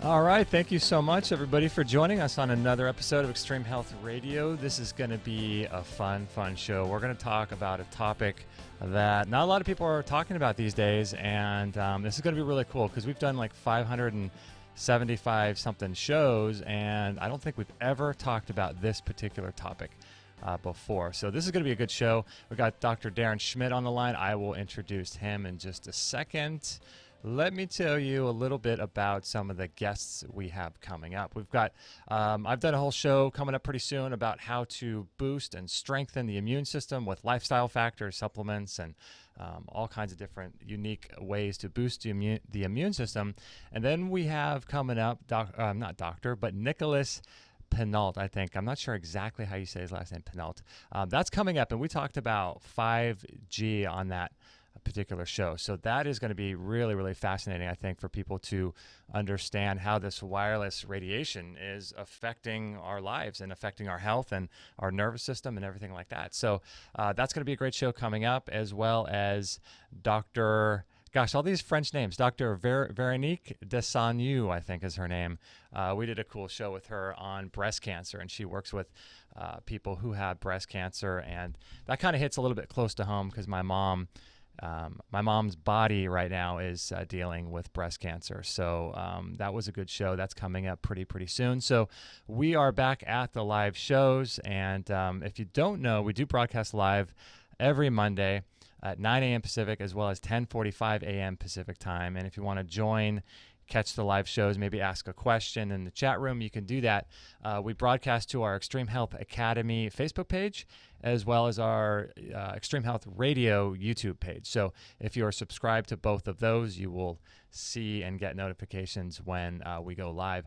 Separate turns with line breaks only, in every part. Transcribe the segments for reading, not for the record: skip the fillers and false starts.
All right. Thank you so much, everybody, for joining us on another episode of Extreme Health Radio. This is going to be a fun show. We're going to talk about a topic that not a lot of people are talking about these days, and this is going to be really cool because we've done like 575 something shows, and I don't think we've ever talked about this particular topic before. So this is going to be a good show. We got Dr. Darren Schmidt on the line. I will introduce him in just a second. Let me tell you a little bit about some of the guests we have coming up. We've got, I've done a whole show coming up pretty soon about how to boost and strengthen the immune system with lifestyle factors, supplements, and all kinds of different unique ways to boost the immune system. And then we have coming up, Nicholas Pinault, I think. I'm not sure exactly how you say his last name, Pinault. That's coming up, and we talked about 5G on that particular show. So that is going to be really fascinating, I think, for people to understand how this wireless radiation is affecting our lives and affecting our health and our nervous system and everything like that. So that's going to be a great show coming up, as well as Dr. Gosh, all these French names. Dr. Veronique Desagneaux, I think is her name. We did a cool show with her on breast cancer, and she works with people who have breast cancer, and that kind of hits a little bit close to home because my mom's body right now is dealing with breast cancer. So that was a good show. That's coming up pretty soon. So we are back at the live shows. And if you don't know, we do broadcast live every Monday at 9 a.m. Pacific, as well as 10:45 a.m. Pacific time. And if you want to join, catch the live shows, maybe ask a question in the chat room, you can do that. We broadcast to our Extreme Health Academy Facebook page, as well as our Extreme Health Radio YouTube page. So if you are subscribed to both of those, you will see and get notifications when we go live.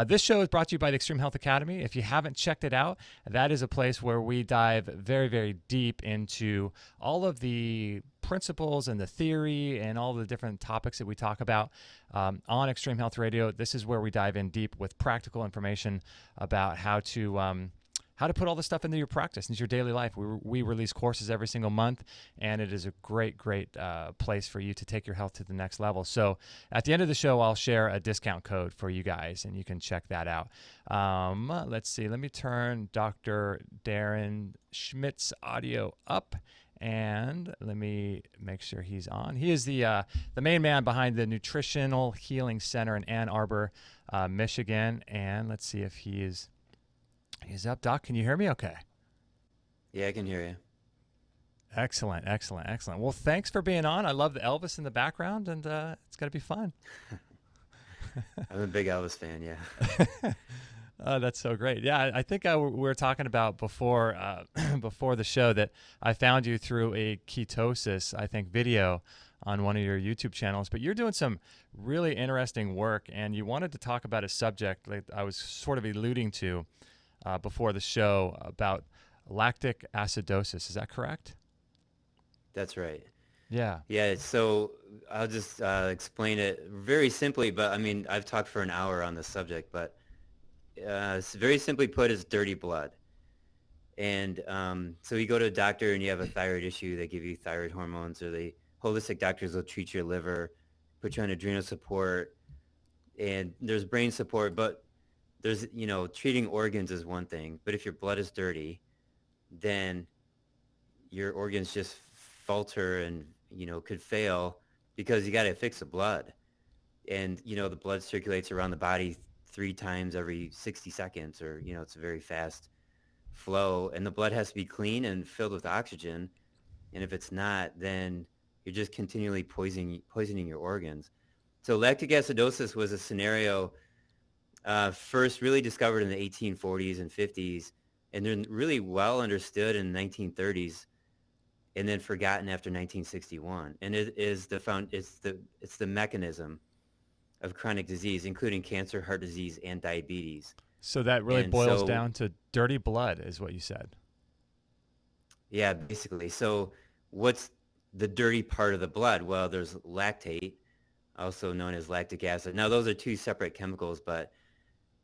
This show is brought to you by the Extreme Health Academy. If you haven't checked it out, that is a place where we dive very deep into all of the principles and the theory and all the different topics that we talk about on Extreme Health Radio. This is where we dive in deep with practical information about how to put all this stuff into your practice, into your daily life. We release courses every single month, and it is a great place for you to take your health to the next level. So at the end of the show, I'll share a discount code for you guys, and you can check that out. Let's see. Let me turn Dr. Darren Schmidt's audio up, and let me make sure he's on. He is the main man behind the Nutritional Healing Center in Ann Arbor, Michigan. And let's see if he's up. Doc, can you hear me okay?
Yeah, I can hear you.
Excellent. Well, thanks for being on. I love the Elvis in the background, and it's going to be fun.
I'm a big Elvis fan, yeah.
That's so great. Yeah, I think we were talking about before the show that I found you through a ketosis, I think, video on one of your YouTube channels. But you're doing some really interesting work, and you wanted to talk about a subject that I was sort of alluding to before the show about lactic acidosis. Is that correct?
That's right.
Yeah.
Yeah, so I'll just explain it very simply, but I mean, I've talked for an hour on this subject, but very simply put, it's dirty blood. And so you go to a doctor and you have a thyroid issue, they give you thyroid hormones, or the holistic doctors will treat your liver, put you on adrenal support, and there's brain support, but there's, treating organs is one thing, but if your blood is dirty, then your organs just falter and, could fail because you got to fix the blood. And, the blood circulates around the body 3 times every 60 seconds, or, it's a very fast flow, and the blood has to be clean and filled with oxygen. And if it's not, then you're just continually poisoning your organs. So lactic acidosis was a scenario first really discovered in the 1840s and 50s, and then really well understood in the 1930s, and then forgotten after 1961. And it's the mechanism of chronic disease, including cancer, heart disease, and diabetes.
So that really boils down to dirty blood, is what you said.
Yeah, basically. So what's the dirty part of the blood? Well, there's lactate, also known as lactic acid. Now, those are 2 separate chemicals, but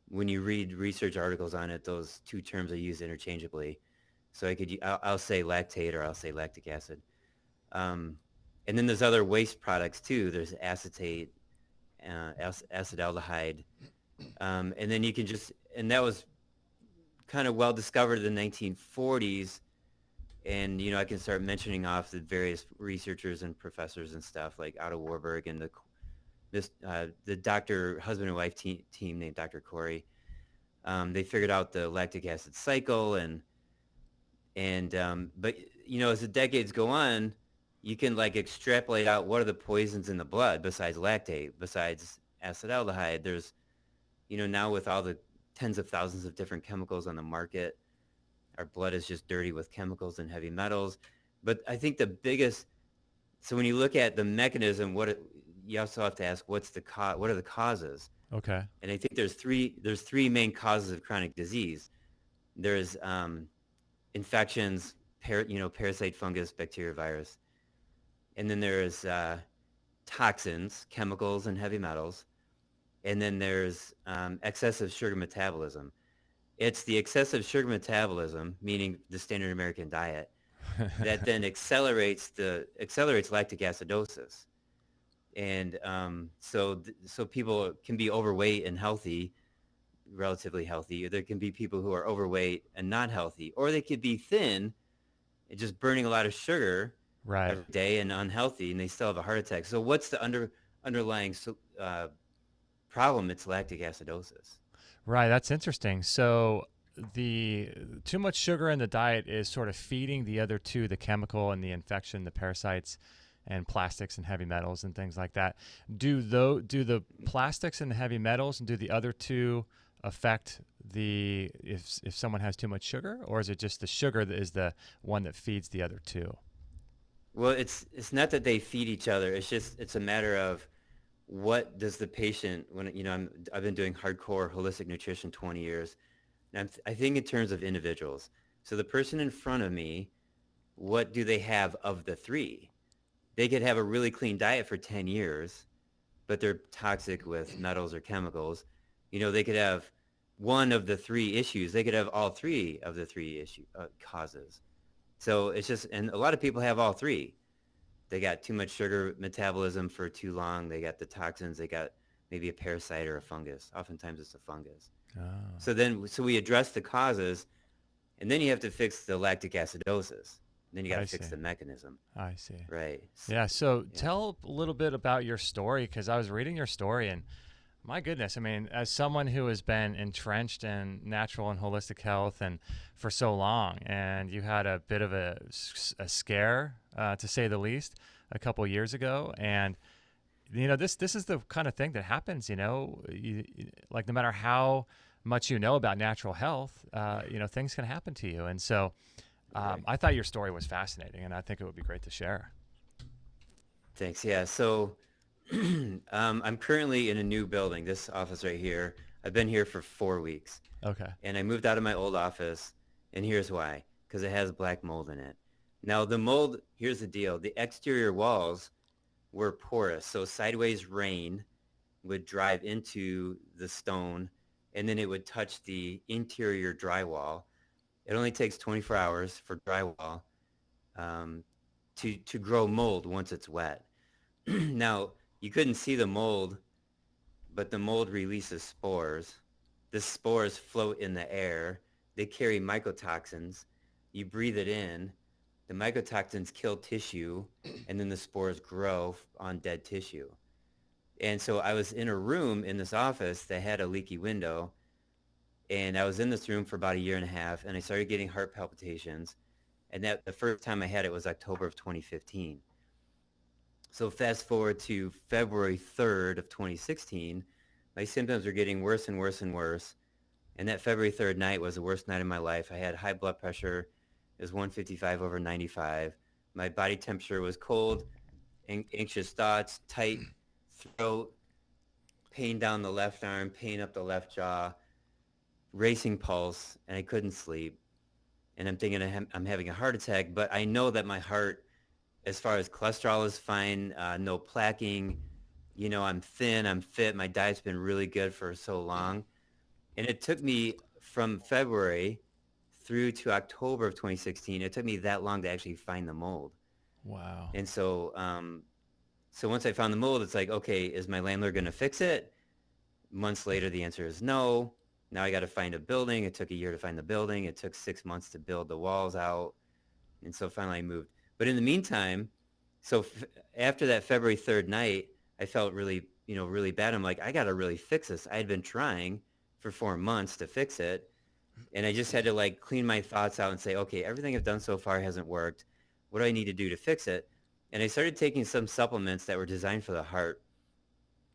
when you read research articles on it, those 2 terms are used interchangeably. So I'll say lactate, or I'll say lactic acid. And then there's other waste products too. There's acetate, acetaldehyde, And then you can just, and that was kind of well discovered in the 1940s. And, I can start mentioning off the various researchers and professors and stuff like Otto Warburg and the doctor, husband and wife team named Dr. Corey. They figured out the lactic acid cycle but, as the decades go on, you can like extrapolate out what are the poisons in the blood besides lactate, besides acetaldehyde. There's, now with all the tens of thousands of different chemicals on the market, our blood is just dirty with chemicals and heavy metals. But I think so when you look at the mechanism, you also have to ask what are the causes?
Okay.
And I think there's three main causes of chronic disease. There's infections, parasite, fungus, bacteria, virus. And then there's toxins, chemicals, and heavy metals. And then there's excessive sugar metabolism. It's the excessive sugar metabolism, meaning the standard American diet, that then accelerates lactic acidosis. And so people can be overweight and healthy, relatively healthy. Or there can be people who are overweight and not healthy. Or they could be thin and just burning a lot of sugar every day and unhealthy, and they still have a heart attack. So what's the underlying problem? It's lactic acidosis.
Right. That's interesting. So the too much sugar in the diet is sort of feeding the other two, the chemical and the infection, the parasites and plastics and heavy metals and things like that. Do the plastics and the heavy metals and do the other two affect if someone has too much sugar, or is it just the sugar that is the one that feeds the other two?
Well, it's not that they feed each other. It's a matter of what does the patient, I've been doing hardcore holistic nutrition 20 years. And I think in terms of individuals. So the person in front of me, what do they have of the three? They could have a really clean diet for 10 years, but they're toxic with metals or chemicals. They could have one of the three issues. They could have all three of the three causes. So it's just, and a lot of people have all three. They got too much sugar metabolism for too long. They got the toxins. They got maybe a parasite or a fungus. Oftentimes it's a fungus. Oh. So we address the causes, and then you have to fix the lactic acidosis. Then you got to fix the mechanism.
I see.
Right.
Yeah. So tell a little bit about your story, because I was reading your story, and my goodness, I mean, as someone who has been entrenched in natural and holistic health and for so long, and you had a bit of a scare, to say the least, a couple years ago, and this is the kind of thing that happens. Like no matter how much you know about natural health, things can happen to you, and so. I thought your story was fascinating, and I think it would be great to share.
Thanks. Yeah. So I'm currently in a new building, this office right here. I've been here for 4 weeks.
Okay.
And I moved out of my old office, and here's why. Because it has black mold in it. Now, the mold, here's the deal. The exterior walls were porous, so sideways rain would drive into the stone, and then it would touch the interior drywall. It only takes 24 hours for drywall to grow mold once it's wet. Now, you couldn't see the mold, but the mold releases spores. The spores float in the air. They carry mycotoxins. You breathe it in. The mycotoxins kill tissue, and then the spores grow on dead tissue. And so I was in a room in this office that had a leaky window, and I was in this room for about 1.5 years, and I started getting heart palpitations. And the first time I had it was October of 2015. So fast forward to February 3rd of 2016, my symptoms were getting worse and worse and worse. And that February 3rd night was the worst night of my life. I had high blood pressure. It was 155/95. My body temperature was cold, anxious thoughts, tight throat, pain down the left arm, pain up the left jaw, racing pulse, and I couldn't sleep. And I'm thinking I'm having a heart attack, but I know that my heart, as far as cholesterol is fine, no plaquing, I'm thin, I'm fit, my diet's been really good for so long. And it took me from February through to October of 2016, it took me that long to actually find the mold.
Wow.
And so once I found the mold, it's like, okay, is my landlord going to fix it? months later, the answer is no. Now I got to find a building. It took a year to find the building. It took 6 months to build the walls out. And so finally I moved. But in the meantime, so after that February 3rd night, I felt really, really bad. I'm like, I got to really fix this. I had been trying for 4 months to fix it. And I just had to like clean my thoughts out and say, okay, everything I've done so far hasn't worked. What do I need to do to fix it? And I started taking some supplements that were designed for the heart.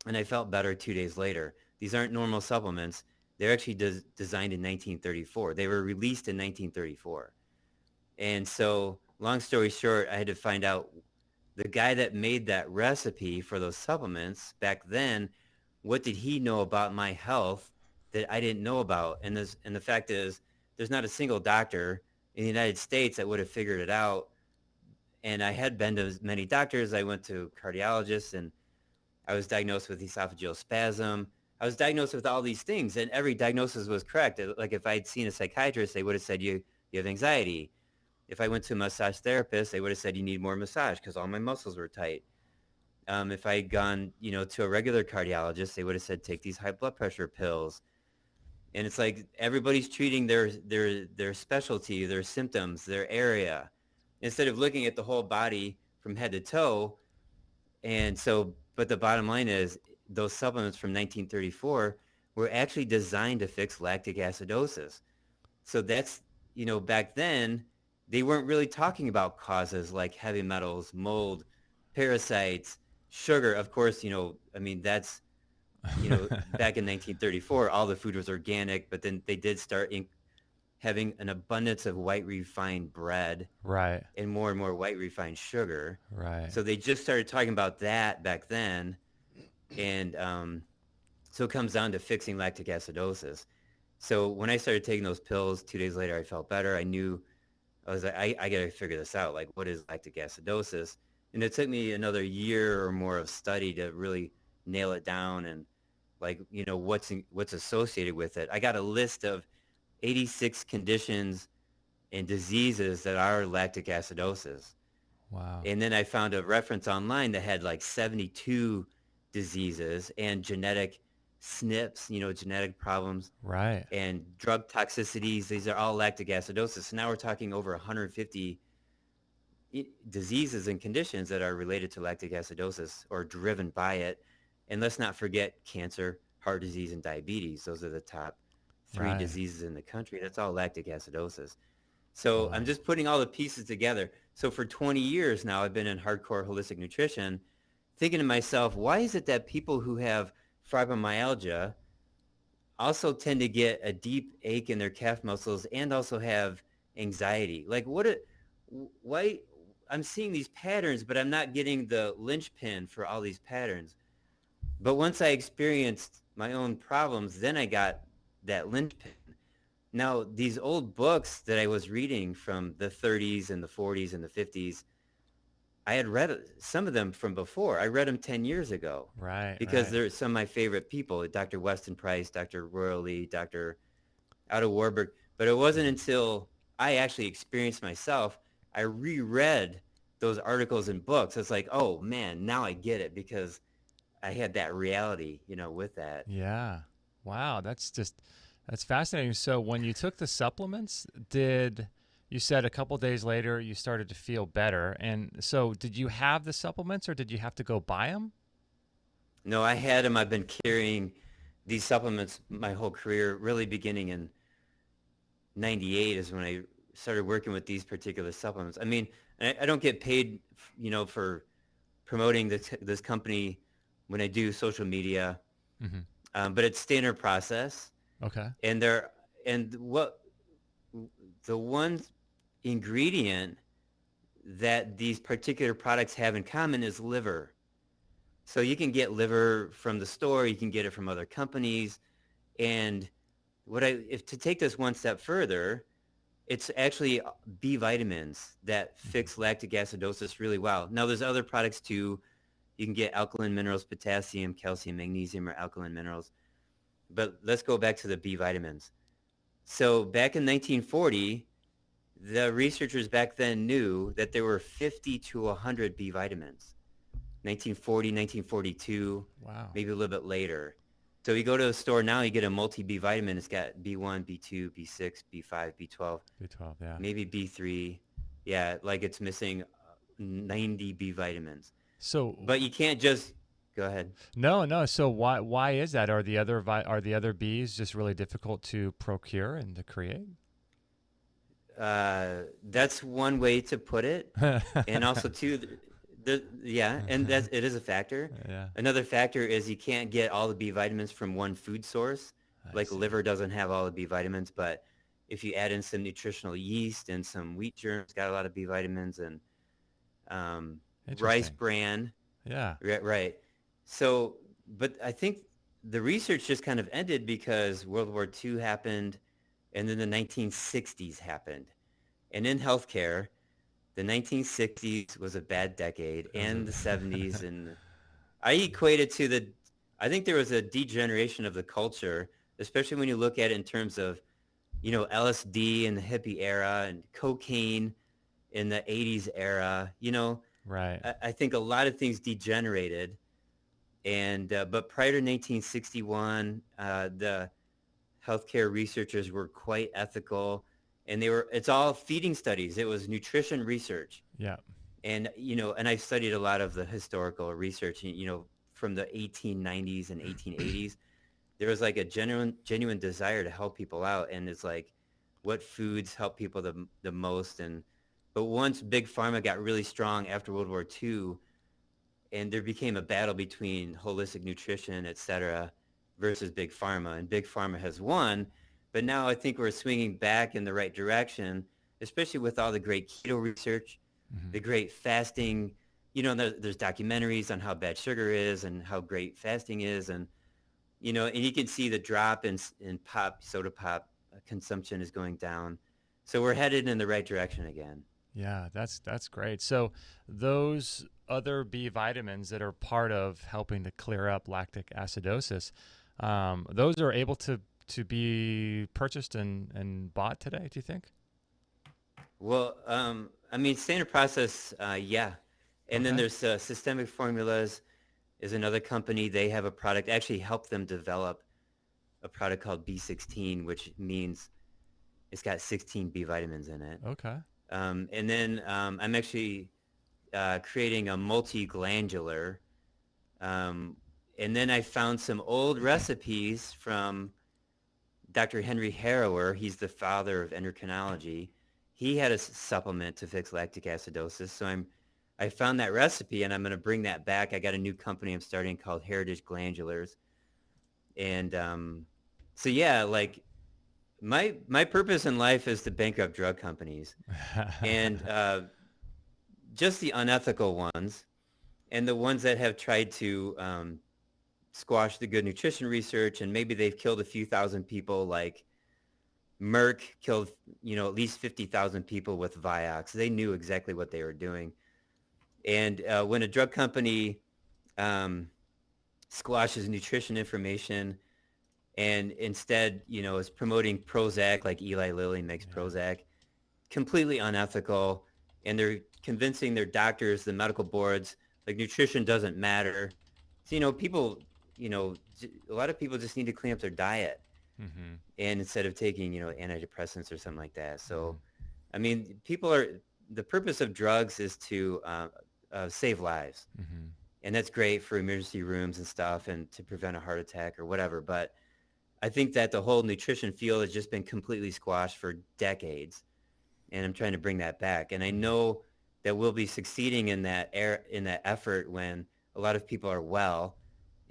And I felt better 2 days later. These aren't normal supplements. They're actually designed in 1934. They were released in 1934. And so long story short, I had to find out the guy that made that recipe for those supplements back then, what did he know about my health that I didn't know about? And the fact is, there's not a single doctor in the United States that would have figured it out. And I had been to many doctors. I went to cardiologists, and I was diagnosed with esophageal spasm. I was diagnosed with all these things, and every diagnosis was correct. Like if I'd seen a psychiatrist, they would have said, you have anxiety. If I went to a massage therapist, they would have said, you need more massage because all my muscles were tight. If I had gone, to a regular cardiologist, they would have said, take these high blood pressure pills. And it's like everybody's treating their specialty, their symptoms, their area, instead of looking at the whole body from head to toe. And so, but the bottom line is those supplements from 1934 were actually designed to fix lactic acidosis. So that's, back then, they weren't really talking about causes like heavy metals, mold, parasites, sugar. Of course, that's, back in 1934, all the food was organic, but then they did start having an abundance of white refined bread,
Right.
and more white refined sugar.
Right.
So they just started talking about that back then. And so it comes down to fixing lactic acidosis. So when I started taking those pills, 2 days later, I felt better. I was like, I got to figure this out. Like, what is lactic acidosis? And it took me another year or more of study to really nail it down and like, what's associated with it. I got a list of 86 conditions and diseases that are lactic acidosis.
Wow.
And then I found a reference online that had like 72 diseases and genetic SNPs, genetic problems,
Right.
and drug toxicities. These are all lactic acidosis. So now we're talking over 150 diseases and conditions that are related to lactic acidosis or driven by it. And let's not forget cancer, heart disease, and diabetes. Those are the top three
Right.
diseases in the country. That's all lactic acidosis. So
Wow.
I'm just putting all the pieces together. So for 20 years now, I've been in hardcore holistic nutrition, thinking to myself, why is it that people who have fibromyalgia also tend to get a deep ache in their calf muscles and also have anxiety? Like why I'm seeing these patterns, but I'm not getting the linchpin for all these patterns. But once I experienced my own problems, then I got that linchpin. Now, these old books that I was reading from the 30s and the 40s and the 50s, I had read some of them from before. I read them 10 years ago
Right.
because
Right.
they're some of my favorite people, Dr. Weston Price, Dr. Royal Lee, Dr. Otto Warburg. But it wasn't until I actually experienced myself, I reread those articles and books. It's like, oh, man, now I get it because I had that reality, with that.
Yeah. Wow. That's fascinating. So when you took the supplements, you said a couple days later you started to feel better. And so did you have the supplements or did you have to go buy them?
No, I had them. I've been carrying these supplements my whole career, really beginning in 98 is when I started working with these particular supplements. I mean, I don't get paid, for promoting this company when I do social media,
Mm-hmm.
but it's standard process.
Okay.
And what the one ingredient that these particular products have in common is liver. So you can get liver from the store, you can get it from other companies. And if to take this one step further, it's actually B vitamins that fix lactic acidosis really well. Now there's other products too. You can get alkaline minerals, potassium, calcium, magnesium, or alkaline minerals. But let's go back to the B vitamins. So back in 1940, the researchers back then knew that there were 50 to 100 B vitamins. 1940, 1942,
Wow.
maybe a little bit later. So you go to the store now, you get a multi-B vitamin. It's got B1, B2, B6, B5, B12,
B12, yeah.
maybe B3. Yeah, like it's missing 90 B vitamins.
So
But you can't just go ahead.
no. So why is that? Are the other bees just really difficult to procure and to create?
That's one way to put it, and also too, yeah, and it is a factor.
Yeah,
Another factor is you can't get all the B vitamins from one food source.
I
Like
see.
liver doesn't have all the B vitamins, but if you add in some nutritional yeast and some wheat germs, got a lot of B vitamins, and rice
Interesting.
bran,
Yeah.
right. So, but I think the research just kind of ended because World War II happened, and then the 1960s happened. And in healthcare, the 1960s was a bad decade,
Was
and
it?
the 70s, and I equate it to I think there was a degeneration of the culture, especially when you look at it in terms of, LSD in the hippie era and cocaine in the 80s era.
Right.
I think a lot of things degenerated, and but prior to 1961, the healthcare researchers were quite ethical, and it's all feeding studies. It was nutrition research.
Yeah.
And, and I've studied a lot of the historical research, from the 1890s and 1880s. There was like a genuine desire to help people out. And it's like, what foods help people the most? But once Big Pharma got really strong after World War II, and there became a battle between holistic nutrition, et cetera, versus Big Pharma. And Big Pharma has won, but now I think we're swinging back in the right direction, especially with all the great keto research,
Hmm.
the great fasting. There's documentaries on how bad sugar is and how great fasting is. And, and you can see the drop in soda pop consumption is going down. So we're headed in the right direction again.
Yeah, that's great. So those other B vitamins that are part of helping to clear up lactic acidosis, those are able to be purchased and bought today. Do you think?
Well, I mean, standard process, yeah. And then
Okay.
there's Systemic Formulas is another company. They have a product, actually helped them develop a product called B16, which means it's got 16 B vitamins in it.
Okay.
And then I'm actually creating a multi-glandular. Um, and then I found some old recipes from Dr. Henry Harrower. He's the father of endocrinology. He had a supplement to fix lactic acidosis. So I found that recipe, and I'm going to bring that back. I got a new company I'm starting called Heritage Glandulars. And so yeah, like my purpose in life is to bankrupt drug companies, and just the unethical ones, and the ones that have tried to squash the good nutrition research, and maybe they've killed a few thousand people, like Merck killed, at least 50,000 people with Vioxx. They knew exactly what they were doing. And when a drug company squashes nutrition information and instead, is promoting Prozac, like Eli Lilly makes
Yeah.
Prozac, completely unethical, and they're convincing their doctors, the medical boards, like nutrition doesn't matter. So, people, a lot of people just need to clean up their diet,
Mm-hmm.
and instead of taking, antidepressants or something like that.
Mm-hmm.
So, I mean, the purpose of drugs is to save lives.
Mm-hmm.
And that's great for emergency rooms and stuff and to prevent a heart attack or whatever. But I think that the whole nutrition field has just been completely squashed for decades. And I'm trying to bring that back. And I know that we'll be succeeding in that effort when a lot of people are well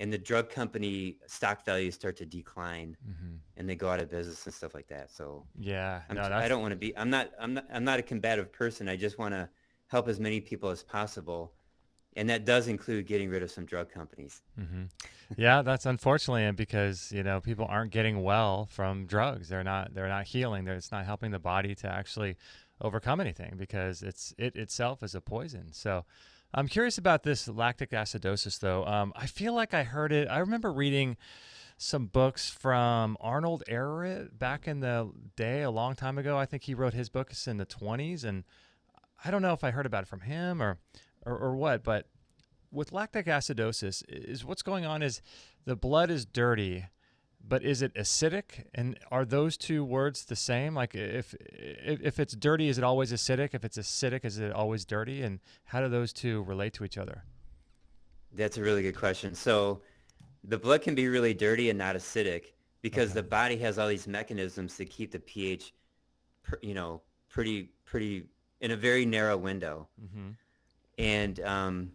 and the drug company stock values start to decline
Mm-hmm.
and they go out of business and stuff like that. So
Yeah. No,
I
that's
don't want to be, I'm not a combative person. I just want to help as many people as possible. And that does include getting rid of some drug companies.
hmm Yeah, that's unfortunately, and because people aren't getting well from drugs. They're not healing. It's not helping the body to actually overcome anything because it itself is a poison. So I'm curious about this lactic acidosis, though. I feel like I heard it. I remember reading some books from Arnold Ehret back in the day, a long time ago. I think he wrote his books in the 20s, and I don't know if I heard about it from him or what, but with lactic acidosis, is what's going on is the blood is dirty, but is it acidic? And are those two words the same? Like if it's dirty, is it always acidic? If it's acidic, is it always dirty? And how do those two relate to each other?
That's a really good question. So the blood can be really dirty and not acidic because
Okay.
the body has all these mechanisms to keep the pH, pretty in a very narrow window.
Mm-hmm.
And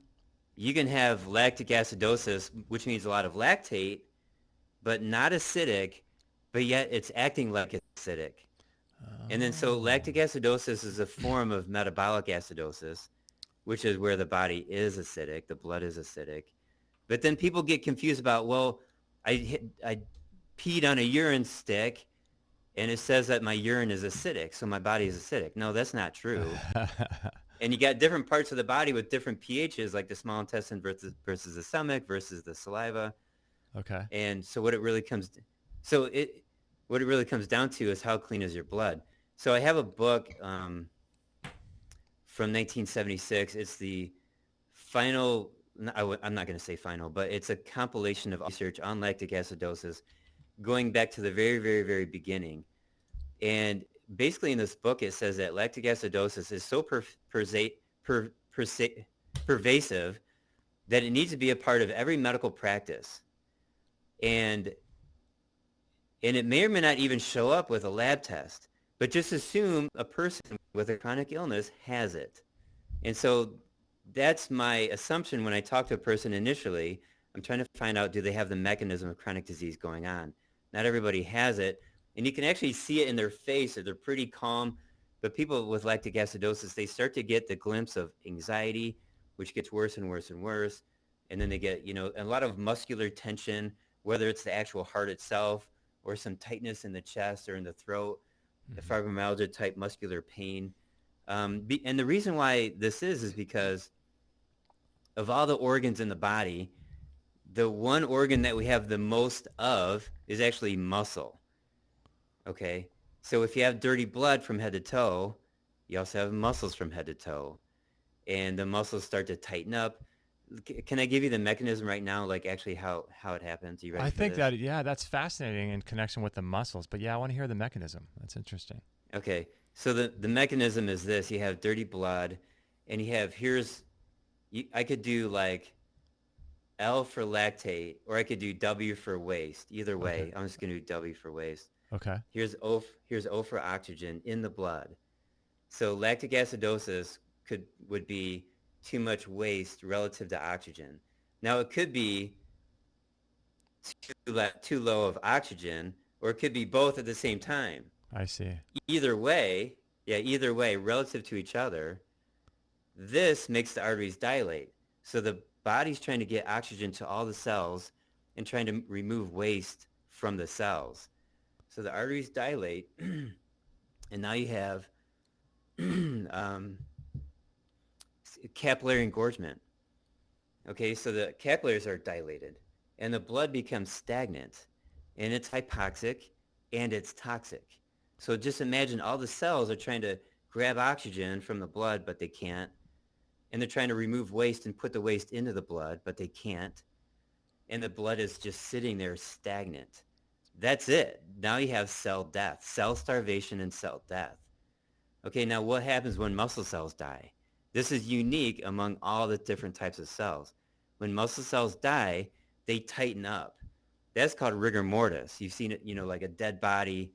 you can have lactic acidosis, which means a lot of lactate, but not acidic, but yet it's acting like it's acidic. And then so
Oh.
lactic acidosis is a form of metabolic acidosis, which is where the body is acidic, the blood is acidic. But then people get confused about, well, I peed on a urine stick and it says that my urine is acidic, so my body is acidic. No, that's not true. And you got different parts of the body with different pHs, like the small intestine versus the stomach versus the saliva.
Okay.
And so what it really comes down to is how clean is your blood. So I have a book from 1976. It's the final, I'm not going to say final, but it's a compilation of research on lactic acidosis going back to the very, very, very beginning. And basically in this book, it says that lactic acidosis is so pervasive that it needs to be a part of every medical practice. And it may or may not even show up with a lab test, but just assume a person with a chronic illness has it. And so that's my assumption when I talk to a person initially. I'm trying to find out, do they have the mechanism of chronic disease going on? Not everybody has it. And you can actually see it in their face, or they're pretty calm. But people with lactic acidosis, they start to get the glimpse of anxiety, which gets worse and worse and worse. And then they get, a lot of muscular tension, whether it's the actual heart itself or some tightness in the chest or in the throat, the fibromyalgia type muscular pain. And the reason why this is because of all the organs in the body, the one organ that we have the most of is actually muscle. Okay, so if you have dirty blood from head to toe, you also have muscles from head to toe, and the muscles start to tighten up. Can I give you the mechanism right now, like actually how it happens? Are you ready
I
for
think
this?
that, yeah, that's fascinating in connection with the muscles. But yeah, I want to hear the mechanism. That's interesting.
Okay, so the mechanism is this. You have dirty blood, and you have, I could do like L for lactate, or I could do W for waste. Either
Okay.
way, I'm just going to do W for waste.
Okay.
Here's O for oxygen in the blood. So lactic acidosis would be too much waste relative to oxygen. Now it could be too low of oxygen, or it could be both at the same time.
I see.
Either way, relative to each other, this makes the arteries dilate. So the body's trying to get oxygen to all the cells and trying to remove waste from the cells. So the arteries dilate, and now you have capillary engorgement. Okay, so the capillaries are dilated, and the blood becomes stagnant, and it's hypoxic, and it's toxic. So just imagine all the cells are trying to grab oxygen from the blood, but they can't. And they're trying to remove waste and put the waste into the blood, but they can't. And the blood is just sitting there stagnant. That's it. Now you have cell death, cell starvation and cell death. Okay, now what happens when muscle cells die? This is unique among all the different types of cells. When muscle cells die, they tighten up. That's called rigor mortis. You've seen it, like a dead body.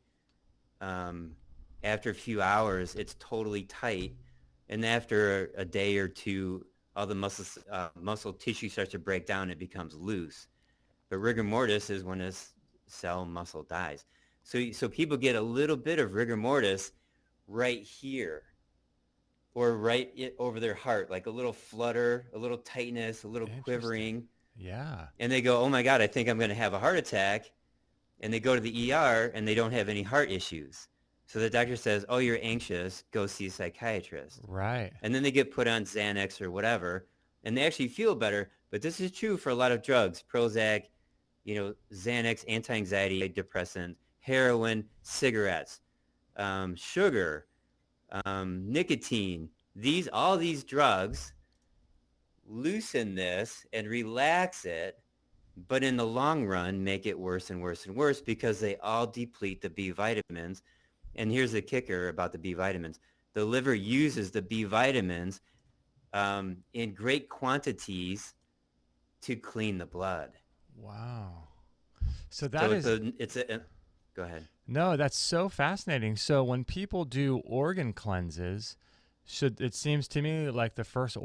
After a few hours, it's totally tight. And after a day or two, all the muscle tissue starts to break down. It becomes loose. But rigor mortis is when a cell muscle dies. So people get a little bit of rigor mortis right here, or right over their heart, like a little flutter, a little tightness, a little quivering.
Yeah.
And they go, oh my God, I think I'm going to have a heart attack. And they go to the ER and they don't have any heart issues. So the doctor says, oh, you're anxious, go see a psychiatrist.
Right.
And then they get put on Xanax or whatever, and they actually feel better. But this is true for a lot of drugs: Prozac, Xanax, anti-anxiety depressant, heroin, cigarettes, sugar, nicotine. All these drugs loosen this and relax it, but in the long run, make it worse and worse and worse because they all deplete the B vitamins. And here's the kicker about the B vitamins. The liver uses the B vitamins in great quantities to clean the blood.
Wow. So
So
that is
go ahead.
no, that's so fascinating. So when people do organ cleanses, it seems to me like the first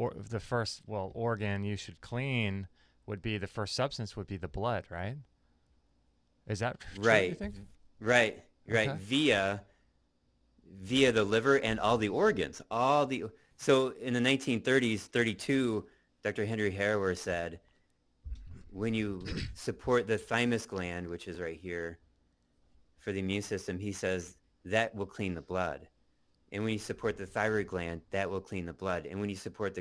organ you should clean would be the first substance would be the blood, right? Is that true, you
Right,
think?
right, right.
Okay.
Via the liver and all the organs, so in the 1930s, 32, Dr. Henry Harrower said, when you support the thymus gland, which is right here for the immune system, he says that will clean the blood. And when you support the thyroid gland, that will clean the blood. And when you support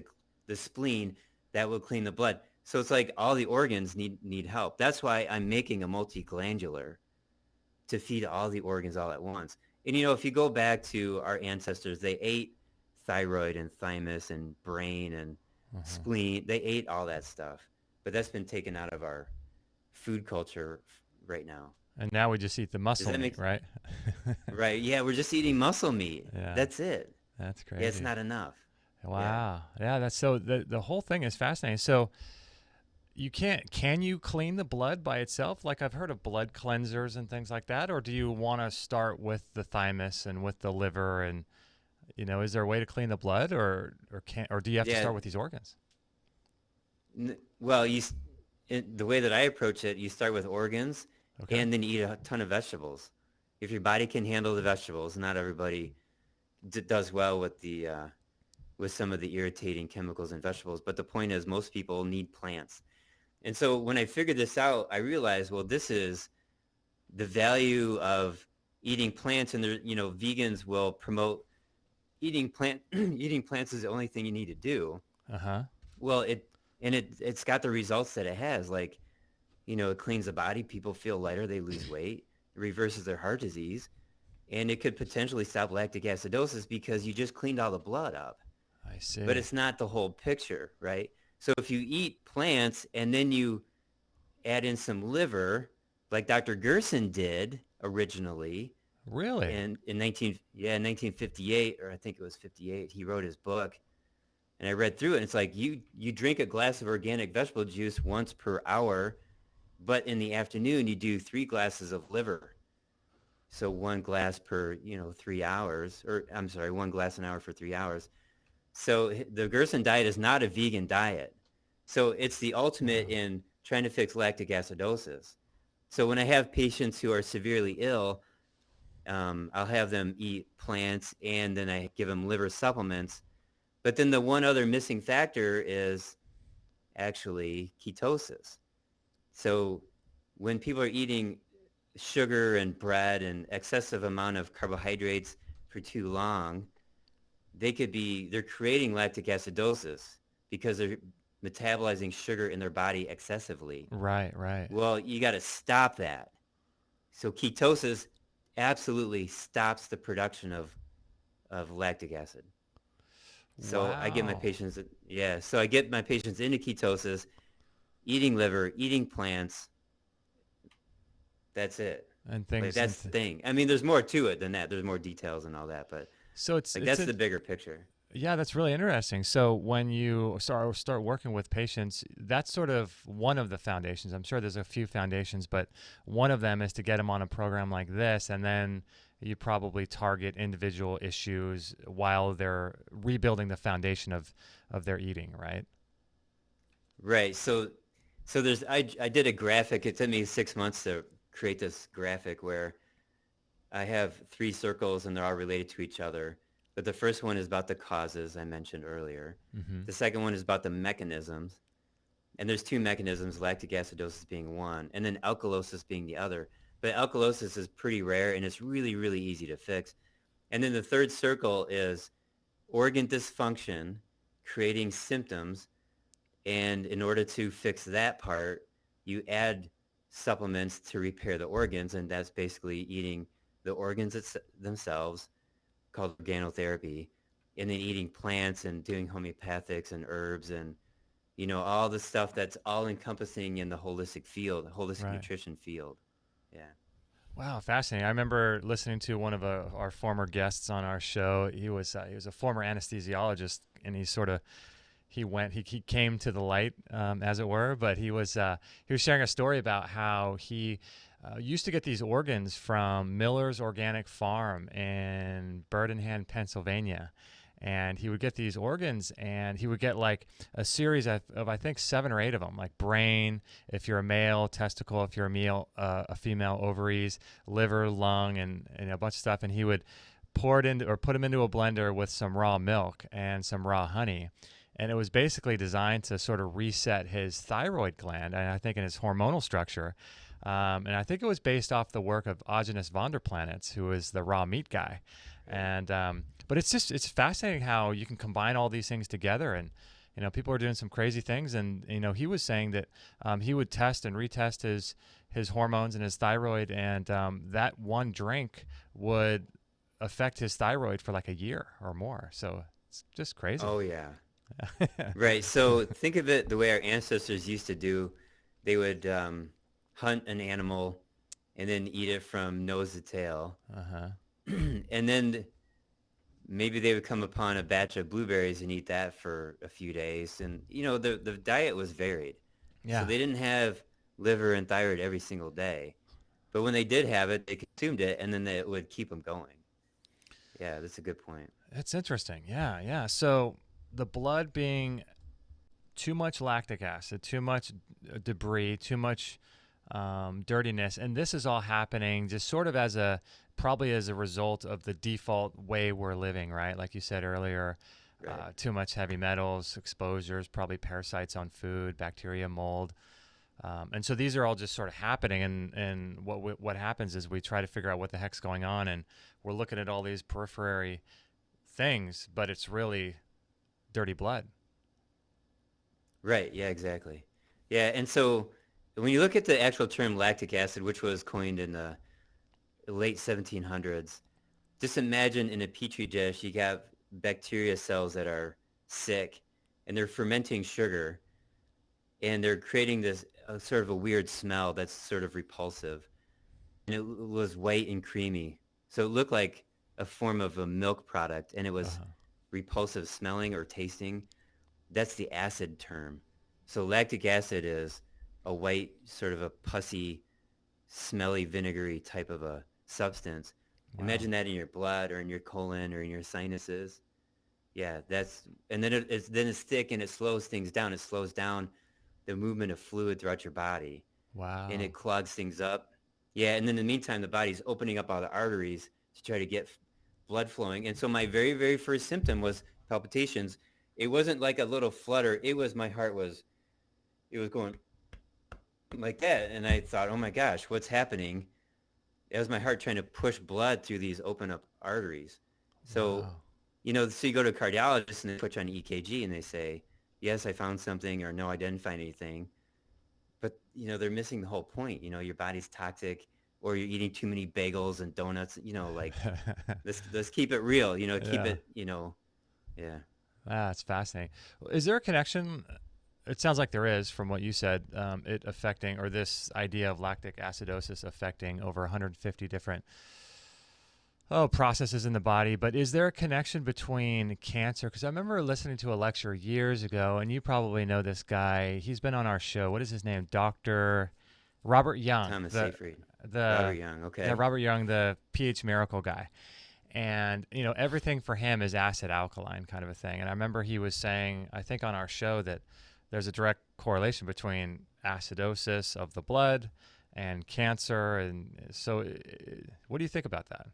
the spleen, that will clean the blood. So it's like all the organs need help. That's why I'm making a multiglandular to feed all the organs all at once. And, if you go back to our ancestors, they ate thyroid and thymus and brain and spleen. They ate all that stuff. But that's been taken out of our food culture right now.
And now we just eat the muscle meat, right?
Right. Yeah, we're just eating muscle meat.
Yeah.
That's it.
That's crazy.
Yeah, it's not enough.
Wow. Yeah, that's so the whole thing is fascinating. So can you clean the blood by itself? Like I've heard of blood cleansers and things like that, or do you want to start with the thymus and with the liver and is there a way to clean the blood or do you have to start with these organs?
Well, the way that I approach it, you start with organs. Okay. And then you eat a ton of vegetables. If your body can handle the vegetables, not everybody does well with with some of the irritating chemicals in vegetables. But the point is, most people need plants. And so when I figured this out, I realized, well, this is the value of eating plants. And vegans will promote eating plants is the only thing you need to do. Well, it's got the results that it has. Like, it cleans the body. People feel lighter. They lose weight. It reverses their heart disease. And it could potentially stop lactic acidosis because you just cleaned all the blood up.
I see.
But it's not the whole picture, right? So if you eat plants and then you add in some liver, like Dr. Gerson did originally.
Really?
In 1958, or I think it was 58, he wrote his book. And I read through it. And it's like you drink a glass of organic vegetable juice once per hour. But in the afternoon, you do 3 glasses of liver. So 1 glass per, 3 hours, or I'm sorry, 1 glass an hour for 3 hours. So the Gerson diet is not a vegan diet. So it's the ultimate in trying to fix lactic acidosis. So when I have patients who are severely ill, I'll have them eat plants and then I give them liver supplements. But then the one other missing factor is actually ketosis. So when people are eating sugar and bread and excessive amount of carbohydrates for too long, they're creating lactic acidosis because they're metabolizing sugar in their body excessively.
Right.
Well, you got to stop that. So ketosis absolutely stops the production of lactic acid. So I get my patients, into ketosis, eating liver, eating plants. That's it.
And things.
That's the thing. I mean, there's more to it than that. There's more details and all that, but
so
that's the bigger picture.
Yeah, that's really interesting. So when you start working with patients, that's sort of one of the foundations. I'm sure there's a few foundations, but one of them is to get them on a program like this, and then you probably target individual issues while they're rebuilding the foundation of their eating, right?
Right. So I did a graphic. It took me 6 months to create this graphic where I have 3 circles and they're all related to each other. But the first one is about the causes I mentioned earlier. Mm-hmm. The second one is about the mechanisms. And there's 2 mechanisms, lactic acidosis being one, and then alkalosis being the other. But alkalosis is pretty rare, and it's really, really easy to fix. And then the third circle is organ dysfunction, creating symptoms. And in order to fix that part, you add supplements to repair the organs, and that's basically eating the organs themselves, called organotherapy, and then eating plants and doing homeopathics and herbs and, all the stuff that's all encompassing in the holistic field, holistic
Right.
nutrition field. Yeah.
Wow, fascinating. I remember listening to one of our former guests on our show. He was a former anesthesiologist, and he came to the light, as it were. But he was sharing a story about how he used to get these organs from Miller's Organic Farm in Birmingham, Pennsylvania. And he would get these organs, and he would get like a series of I think 7 or 8 of them, like brain, if you're a male, testicle, if you're a female, ovaries, liver, lung, and a bunch of stuff. And he would pour it into or put them into a blender with some raw milk and some raw honey. And it was basically designed to sort of reset his thyroid gland, and I think in his hormonal structure. And I think it was based off the work of Agenus von der Planets, who is the raw meat guy. And but it's fascinating how you can combine all these things together, and people are doing some crazy things. And he was saying that he would test and retest his hormones and his thyroid, and that one drink would affect his thyroid for like a year or more. So it's just crazy.
Oh yeah. Right. So think of it the way our ancestors used to do. They would hunt an animal and then eat it from nose to tail.
Uh-huh.
And then maybe they would come upon a batch of blueberries and eat that for a few days. And, the diet was varied.
Yeah.
So they didn't have liver and thyroid every single day. But when they did have it, they consumed it, and then it would keep them going. Yeah, that's a good point.
That's interesting. Yeah, yeah. So the blood being too much lactic acid, too much debris, too much dirtiness, and this is all happening just sort of probably as a result of the default way we're living, right? Like you said earlier,
Right.
too much heavy metals, exposures, probably parasites on food, bacteria, mold. And so these are all just sort of happening, and what happens is we try to figure out what the heck's going on, and we're looking at all these periphery things, but it's really dirty blood.
Right. Yeah, exactly. Yeah. And so when you look at the actual term lactic acid, which was coined in the late 1700s, just imagine in a petri dish, you got bacteria cells that are sick, and they're fermenting sugar, and they're creating this sort of a weird smell that's sort of repulsive. And it was white and creamy. So it looked like a form of a milk product, and it was
Uh-huh.
repulsive smelling or tasting. That's the acid term. So lactic acid is a white, sort of a pussy, smelly, vinegary type of a substance.
Wow.
Imagine that in your blood or in your colon or in your sinuses. Yeah, and then it's thick, and it slows things down. It slows down the movement of fluid throughout your body,
Wow.
and it clogs things up. Yeah, and then in the meantime, the body's opening up all the arteries to try to get blood flowing. And so my very, very first symptom was palpitations. It wasn't like a little flutter. It was it was going like that. And I thought, oh my gosh, what's happening? It was my heart trying to push blood through these open up arteries. So,
Wow.
so you go to a cardiologist and they put you on EKG and they say, yes, I found something, or no, I didn't find anything. But, they're missing the whole point. Your body's toxic, or you're eating too many bagels and donuts, like let's keep it real, keep
Yeah.
it, yeah.
That's fascinating. Is there a connection? It sounds like there is from what you said, it affecting, or this idea of lactic acidosis affecting over 150 different processes in the body. But is there a connection between cancer? Because I remember listening to a lecture years ago, and you probably know this guy. He's been on our show. What is his name? Dr. Robert Young.
Thomas Seyfried.
The
Robert Young, okay.
Yeah, Robert Young, the pH miracle guy. And, everything for him is acid alkaline kind of a thing. And I remember he was saying, I think on our show, that there's a direct correlation between acidosis of the blood and cancer. And so what do you think about that?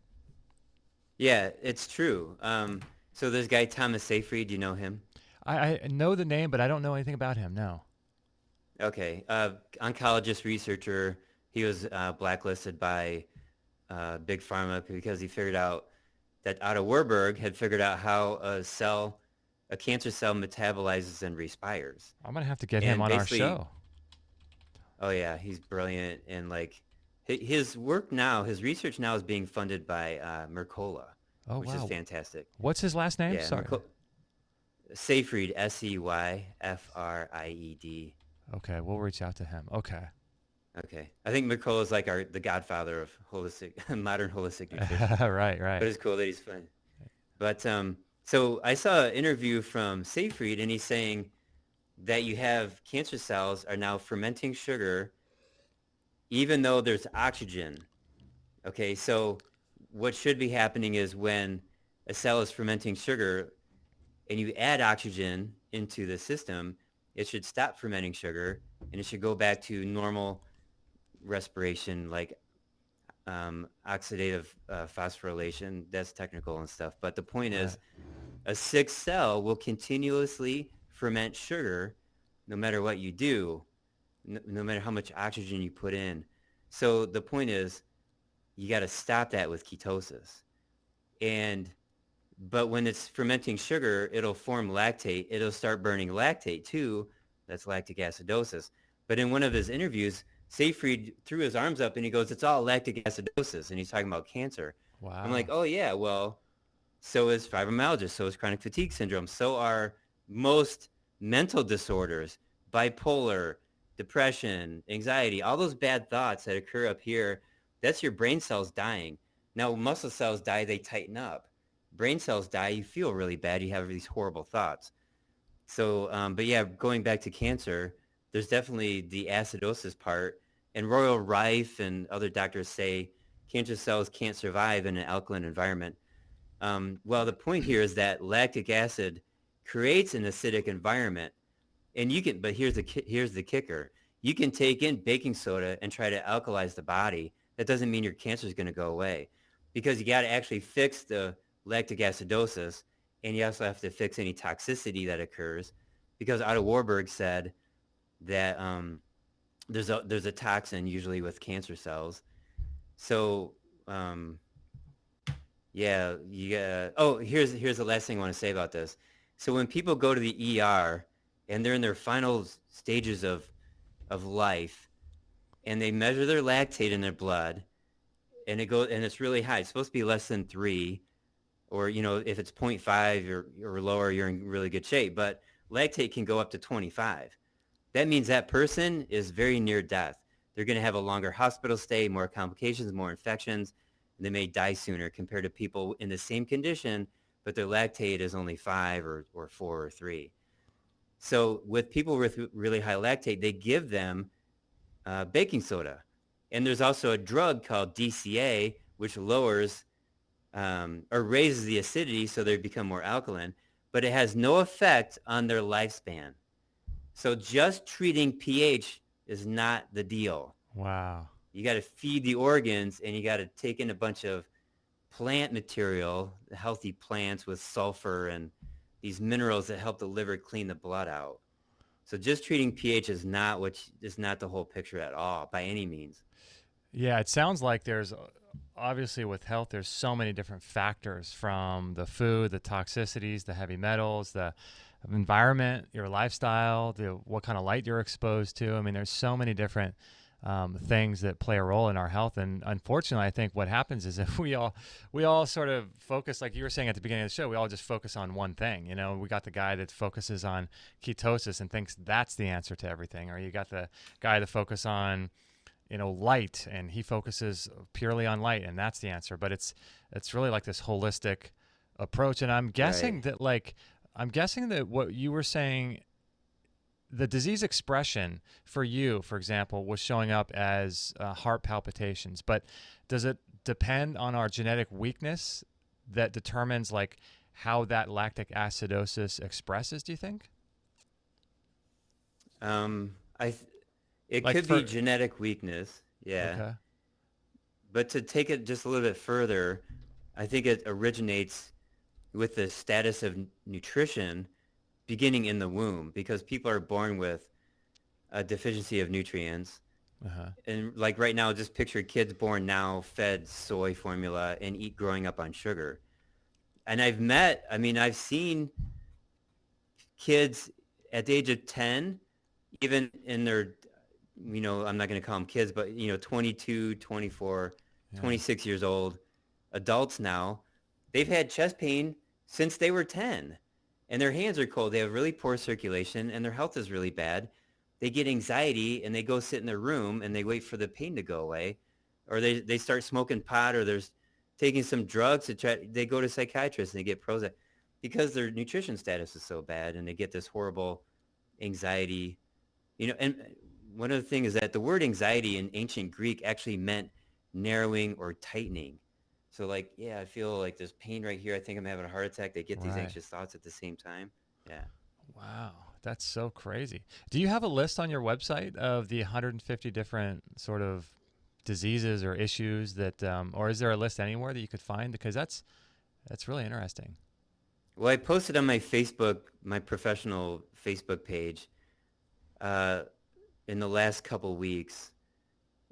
Yeah, it's true. So this guy, Thomas Seyfried, do you know him?
I know the name, but I don't know anything about him, no.
Okay. Oncologist researcher. He was blacklisted by Big Pharma because he figured out that Otto Warburg had figured out how a cancer cell metabolizes and respires.
I'm going to have to get him on our show.
Oh yeah, he's brilliant. And like his work now, his research now is being funded by Mercola, which is fantastic.
What's his last name?
Yeah,
Sorry.
Seyfried, Seyfried.
Okay, we'll reach out to him. Okay.
Okay. I think Mercola is like the godfather of modern holistic nutrition.
Right, right.
But it's cool that he's fun. But so I saw an interview from Seyfried, and he's saying that you have cancer cells are now fermenting sugar, even though there's oxygen. Okay, so what should be happening is when a cell is fermenting sugar and you add oxygen into the system, it should stop fermenting sugar and it should go back to normal respiration, like oxidative phosphorylation. That's technical and stuff. But the point
Right.
is, a sick cell will continuously ferment sugar no matter what you do, no matter how much oxygen you put in. So the point is, you got to stop that with ketosis. But when it's fermenting sugar, it'll form lactate. It'll start burning lactate too. That's lactic acidosis. But in one of his interviews, Seyfried threw his arms up and he goes, "It's all lactic acidosis," and he's talking about cancer. I'm like,
Wow.
"Oh yeah, well, so is fibromyalgia, so is chronic fatigue syndrome, so are most mental disorders, bipolar, depression, anxiety, all those bad thoughts that occur up here. That's your brain cells dying. Now, muscle cells die, they tighten up. Brain cells die, you feel really bad, you have these horrible thoughts. So, but yeah, going back to cancer, there's definitely the acidosis part. And Royal Rife and other doctors say cancer cells can't survive in an alkaline environment. Well, the point here is that lactic acid creates an acidic environment, and but here's the kicker: you can take in baking soda and try to alkalize the body. That doesn't mean your cancer is going to go away, because you got to actually fix the lactic acidosis, and you also have to fix any toxicity that occurs, because Otto Warburg said that there's a toxin usually with cancer cells. So yeah, oh, here's the last thing I want to say about this. So when people go to the ER and they're in their final stages of life, and they measure their lactate in their blood, and it's really high. It's supposed to be less than 3, or if it's 0.5 or lower, you're in really good shape. But lactate can go up to 25. That means that person is very near death. They're going to have a longer hospital stay, more complications, more infections, and they may die sooner compared to people in the same condition, but their lactate is only 5 or 4 or 3. So with people with really high lactate, they give them baking soda. And there's also a drug called DCA, which lowers or raises the acidity so they become more alkaline, but it has no effect on their lifespan. So just treating pH is not the deal.
Wow.
You got to feed the organs, and you got to take in a bunch of plant material, healthy plants with sulfur and these minerals that help the liver clean the blood out. So just treating pH is not the whole picture at all, by any means.
Yeah, it sounds like there's obviously with health, there's so many different factors, from the food, the toxicities, the heavy metals, the environment, your lifestyle, what kind of light you're exposed to. I mean, there's so many different things that play a role in our health. And unfortunately, I think what happens is if we all sort of focus, like you were saying at the beginning of the show, we all just focus on one thing. We got the guy that focuses on ketosis and thinks that's the answer to everything. Or you got the guy that focuses on light, and he focuses purely on light, and that's the answer. But it's really like this holistic approach. And I'm guessing
Right.
that what you were saying, the disease expression for you, for example, was showing up as heart palpitations. But does it depend on our genetic weakness that determines like how that lactic acidosis expresses, do you think?
Um, I th- it
Like
could be
for
genetic weakness, yeah.
Okay.
But to take it just a little bit further, I think it originates with the status of nutrition beginning in the womb, because people are born with a deficiency of nutrients.
Uh-huh.
And like right now, just picture kids born now fed soy formula and growing up on sugar. And I've seen kids at the age of 10, even in their, I'm not going to call them kids, but, 22, 24,
Yeah.
26 years old, adults now, they've had chest pain since they were 10. and their hands are cold. They have really poor circulation, and their health is really bad. They get anxiety, and they go sit in their room, and they wait for the pain to go away, or they start smoking pot, or they're taking some drugs to try. They go to psychiatrists, and they get Prozac because their nutrition status is so bad, and they get this horrible anxiety. And one of the things is that the word anxiety in ancient Greek actually meant narrowing or tightening. So like, yeah, I feel like there's pain right here. I think I'm having a heart attack. They get these
Right.
anxious thoughts at the same time. Yeah.
Wow, that's so crazy. Do you have a list on your website of the 150 different sort of diseases or issues that, or is there a list anywhere that you could find? Because that's really interesting.
Well, I posted on my Facebook, my professional Facebook page, in the last couple weeks,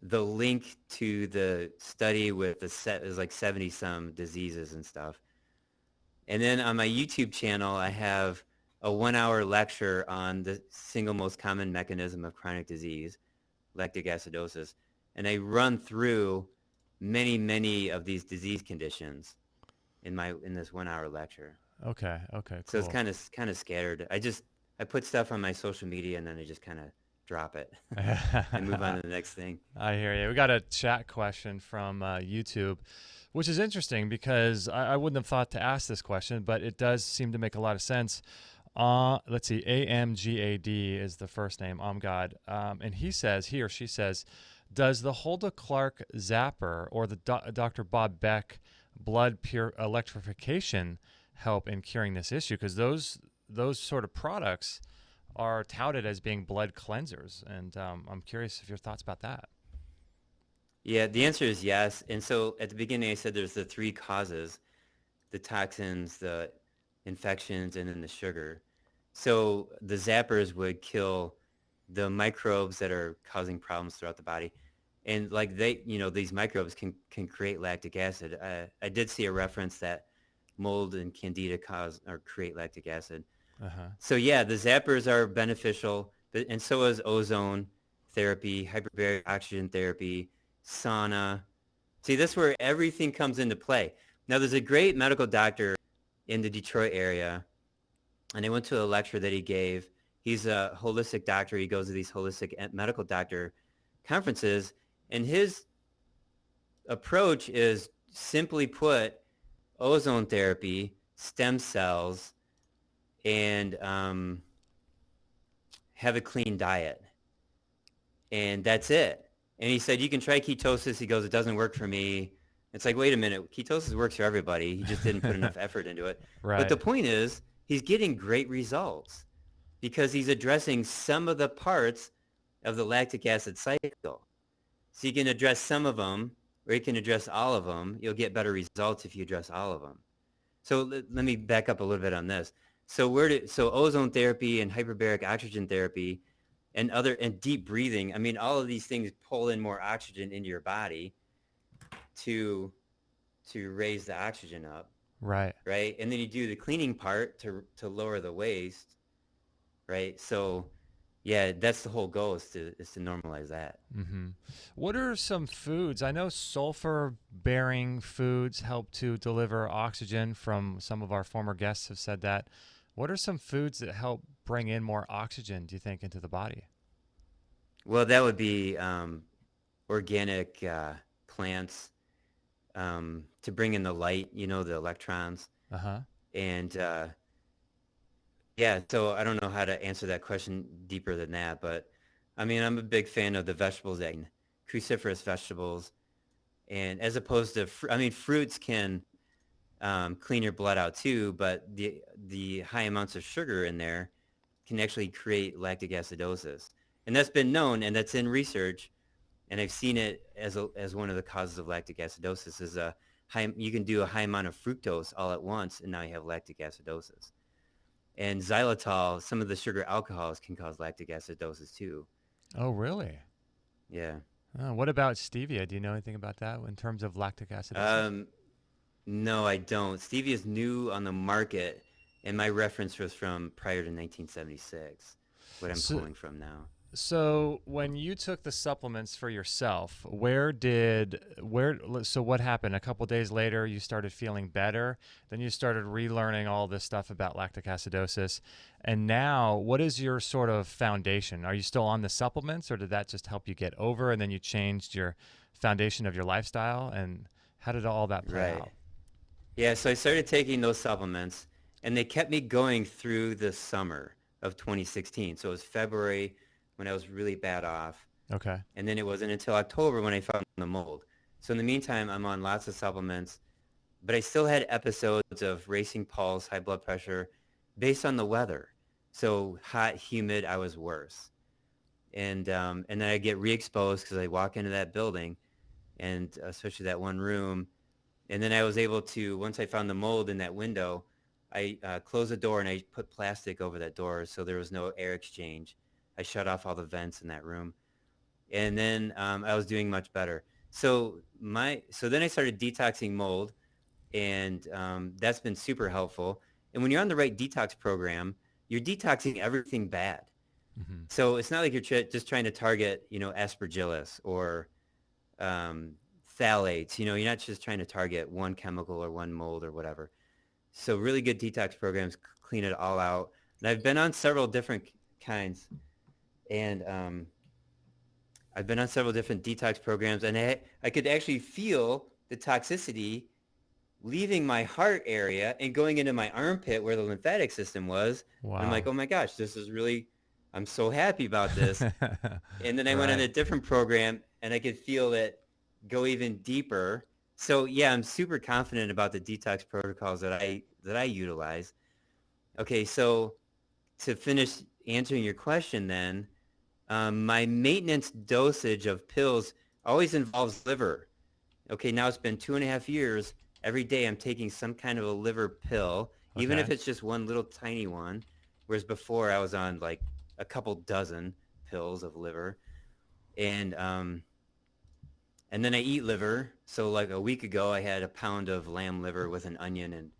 the link to the study with the set is like 70 some diseases and stuff. And then on my YouTube channel, I have a 1-hour lecture on the single most common mechanism of chronic disease, lactic acidosis. And I run through many, many of these disease conditions in this 1-hour lecture.
Okay, cool.
So it's kind of scattered. I put stuff on my social media, and then I just kind of drop it and move on to the next thing.
I hear you. We got a chat question from YouTube, which is interesting because I wouldn't have thought to ask this question, but it does seem to make a lot of sense. Let's see, AMGAD is the first name, Amgad, and he or she says, does the Hulda Clark Zapper or the Dr. Bob Beck blood pure electrification help in curing this issue? Because those sort of products are touted as being blood cleansers, and I'm curious if your thoughts about that.
Yeah, the answer is yes. And so at the beginning, I said there's the 3 causes: the toxins, the infections, and then the sugar. So the zappers would kill the microbes that are causing problems throughout the body. And like these microbes can create lactic acid. I did see a reference that mold and candida cause or create lactic acid.
Uh-huh.
So yeah, the zappers are beneficial, and so is ozone therapy, hyperbaric oxygen therapy, sauna. See, this is where everything comes into play. Now, there's a great medical doctor in the Detroit area, and I went to a lecture that he gave. He's a holistic doctor. He goes to these holistic medical doctor conferences, and his approach is, simply put, ozone therapy, stem cells, and have a clean diet. And that's it. And he said, you can try ketosis. He goes, it doesn't work for me. It's like, wait a minute. Ketosis works for everybody. He just didn't put enough effort into it.
Right.
But the point is, he's getting great results because he's addressing some of the parts of the lactic acid cycle. So you can address some of them, or you can address all of them. You'll get better results if you address all of them. So let me back up a little bit on this. So ozone therapy and hyperbaric oxygen therapy and deep breathing, I mean, all of these things pull in more oxygen into your body to raise the oxygen up.
Right.
Right. And then you do the cleaning part to lower the waste. Right. So yeah, that's the whole goal, is to normalize that.
Mm-hmm. What are some foods? I know sulfur-bearing foods help to deliver oxygen. From some of our former guests have said that. What are some foods that help bring in more oxygen, do you think, into the body?
Well, that would be organic plants to bring in the light, the electrons.
Uh-huh.
And yeah, so I don't know how to answer that question deeper than that, but I mean, I'm a big fan of the vegetables, cruciferous vegetables, and as opposed to, fruits can clean your blood out too, but the high amounts of sugar in there can actually create lactic acidosis, and that's been known, and that's in research, and I've seen it as one of the causes of lactic acidosis is you can do a high amount of fructose all at once, and now you have lactic acidosis. And xylitol, some of the sugar alcohols, can cause lactic acidosis too.
Oh, really?
Yeah.
What about stevia? Do you know anything about that in terms of lactic acidosis?
No, I don't. Stevia is new on the market, and my reference was from prior to 1976, what I'm pulling from now.
So when you took the supplements for yourself, so what happened? A couple days later, you started feeling better. Then you started relearning all this stuff about lactic acidosis. And now, what is your sort of foundation? Are you still on the supplements, or did that just help you get over and then you changed your foundation of your lifestyle? And how did all that play
Right.
out?
Yeah, so I started taking those supplements, and they kept me going through the summer of 2016. So it was February when I was really bad off,
Okay.
and then it wasn't until October when I found the mold. So in the meantime, I'm on lots of supplements, but I still had episodes of racing pulse, high blood pressure, based on the weather. So hot, humid, I was worse. And then I get re-exposed because I walk into that building, and especially that one room. And then I was able to, once I found the mold in that window, I closed the door and I put plastic over that door so there was no air exchange. I shut off all the vents in that room. And then I was doing much better. So then I started detoxing mold, and that's been super helpful. And when you're on the right detox program, you're detoxing everything bad.
Hmm.
So it's not like you're just trying to target, aspergillus or um, phthalates. You're not just trying to target one chemical or one mold or whatever. So really good detox programs clean it all out. And I've been on several different kinds, and I've been on several different detox programs, and I could actually feel the toxicity leaving my heart area and going into my armpit where the lymphatic system was. And I'm like,
Wow.
oh my gosh, this is really, I'm so happy about this. And then I went on
Right.
a different program, and I could feel it go even deeper. So yeah, I'm super confident about the detox protocols that I utilize. Okay, so to finish answering your question then, my maintenance dosage of pills always involves liver. Okay, now it's been 2.5 years. Every day I'm taking some kind of a liver pill, even if
Okay.
it's just one little tiny one, whereas before I was on like a couple dozen pills of liver. And and then I eat liver. So like a week ago, I had a pound of lamb liver with an onion and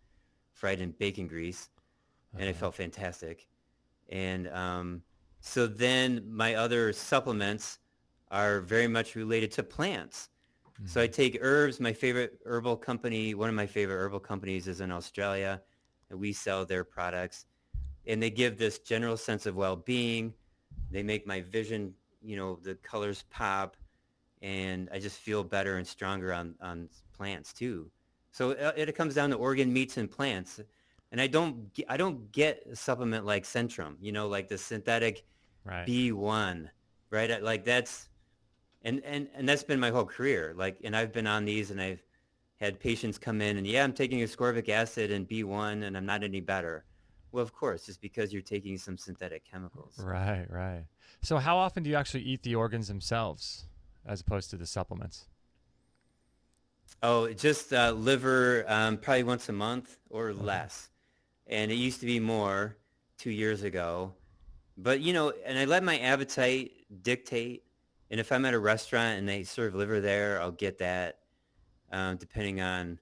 fried in bacon grease, and I
Uh-huh.
felt fantastic. And so then my other supplements are very much related to plants. So I
Hmm.
take herbs. My favorite herbal company, one of my favorite herbal companies is in Australia, and we sell their products. And they give this general sense of well-being. They make my vision, the colors pop, and I just feel better and stronger on plants too. So it comes down to organ meats and plants, and I don't get a supplement like Centrum, like the synthetic
Right.
B1, right? Like that's and that's been my whole career. Like, and I've been on these, and I've had patients come in, and yeah, I'm taking ascorbic acid and B1, and I'm not any better. Well, of course, just because you're taking some synthetic chemicals. So.
Right, right. So how often do you actually eat the organs themselves as opposed to the supplements?
Oh, just liver, probably once a month or
Okay.
less. And it used to be more 2 years ago. But, and I let my appetite dictate. And if I'm at a restaurant and they serve liver there, I'll get that, depending on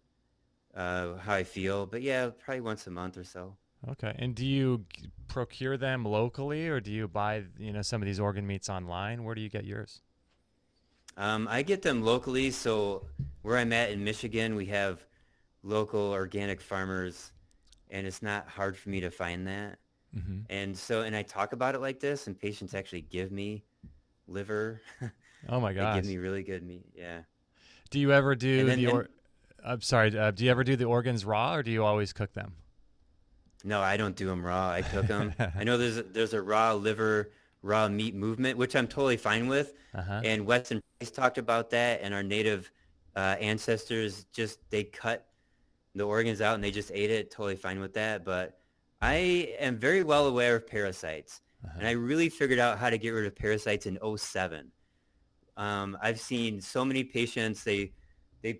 how I feel. But yeah, probably once a month or so.
Okay. And do you procure them locally, or do you buy, some of these organ meats online? Where do you get yours?
I get them locally. So where I'm at in Michigan, we have local organic farmers, and it's not hard for me to find that.
Hmm.
And I talk about it like this, and patients actually give me liver.
Oh my
They give
gosh.
me really good meat. Yeah.
Do you ever
And
do
then,
the
and
or I'm sorry, do you ever do the organs raw, or do you always cook them?
no, I don't do them raw. I cook them. I know there's a raw liver, raw meat movement, which I'm totally fine with.
Uh-huh.
And Weston Price talked about that, and our native ancestors they cut the organs out and they just ate it. Totally fine with that. But I am very well aware of parasites, and
Uh-huh.
I really figured out how to get rid of parasites in '07. I've seen so many patients, they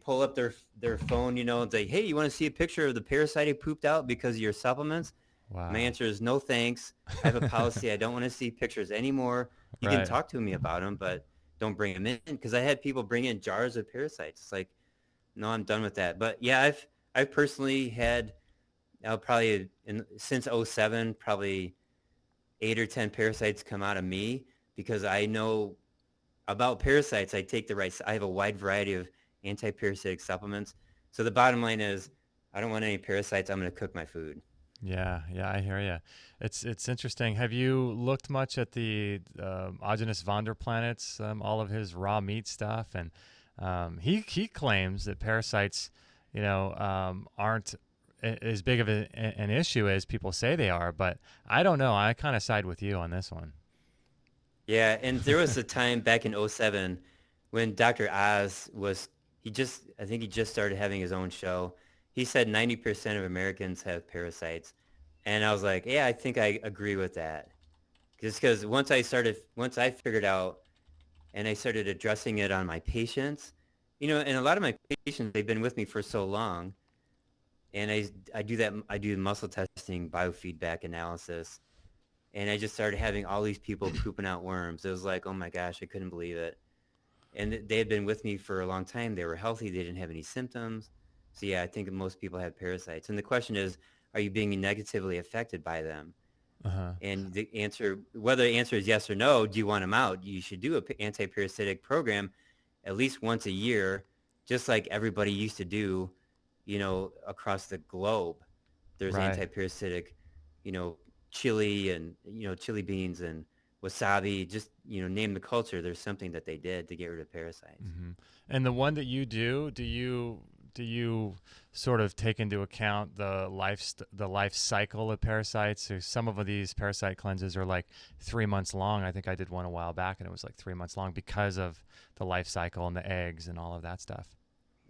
pull up their phone, and say, hey, you want to see a picture of the parasite who pooped out because of your supplements? My
Wow.
answer is no, thanks. I have a policy. I don't want to see pictures anymore. You can
Right.
talk to me about them, but don't bring them in, because I had people bring in jars of parasites. It's like, no, I'm done with that. But yeah, I've personally had probably since '07, probably 8 or 10 parasites come out of me. because I know about parasites. I have a wide variety of anti-parasitic supplements. So the bottom line is, I don't want any parasites. I'm going to cook my food.
Yeah, yeah, I hear you. It's interesting. Have you looked much at the Agenus Vonderplanet's all of his raw meat stuff? And he claims that parasites, aren't as big of an issue as people say they are. But I don't know. I kind of side with you on this one.
Yeah, and there was a time back in '07 when Dr. Oz I think he just started having his own show. He said 90% of Americans have parasites. And I was like, yeah, I think I agree with that. Just because once I figured out and I started addressing it on my patients, and a lot of my patients, they've been with me for so long. And I do muscle testing, biofeedback analysis. And I just started having all these people pooping out worms. It was like, oh my gosh, I couldn't believe it. And they had been with me for a long time. They were healthy. They didn't have any symptoms. So yeah, I think most people have parasites. And the question is, are you being negatively affected by them?
Uh-huh.
And whether the answer is yes or no, do you want them out? You should do an anti-parasitic program at least once a year, just like everybody used to do, across the globe. There's
Right.
anti-parasitic, you know, chili and, chili beans and wasabi, just, name the culture. There's something that they did to get rid of parasites.
Hmm. And the one that you do you sort of take into account the life cycle of parasites? So some of these parasite cleanses are like 3 months long. I think I did one a while back, and it was like 3 months long because of the life cycle and the eggs and all of that stuff.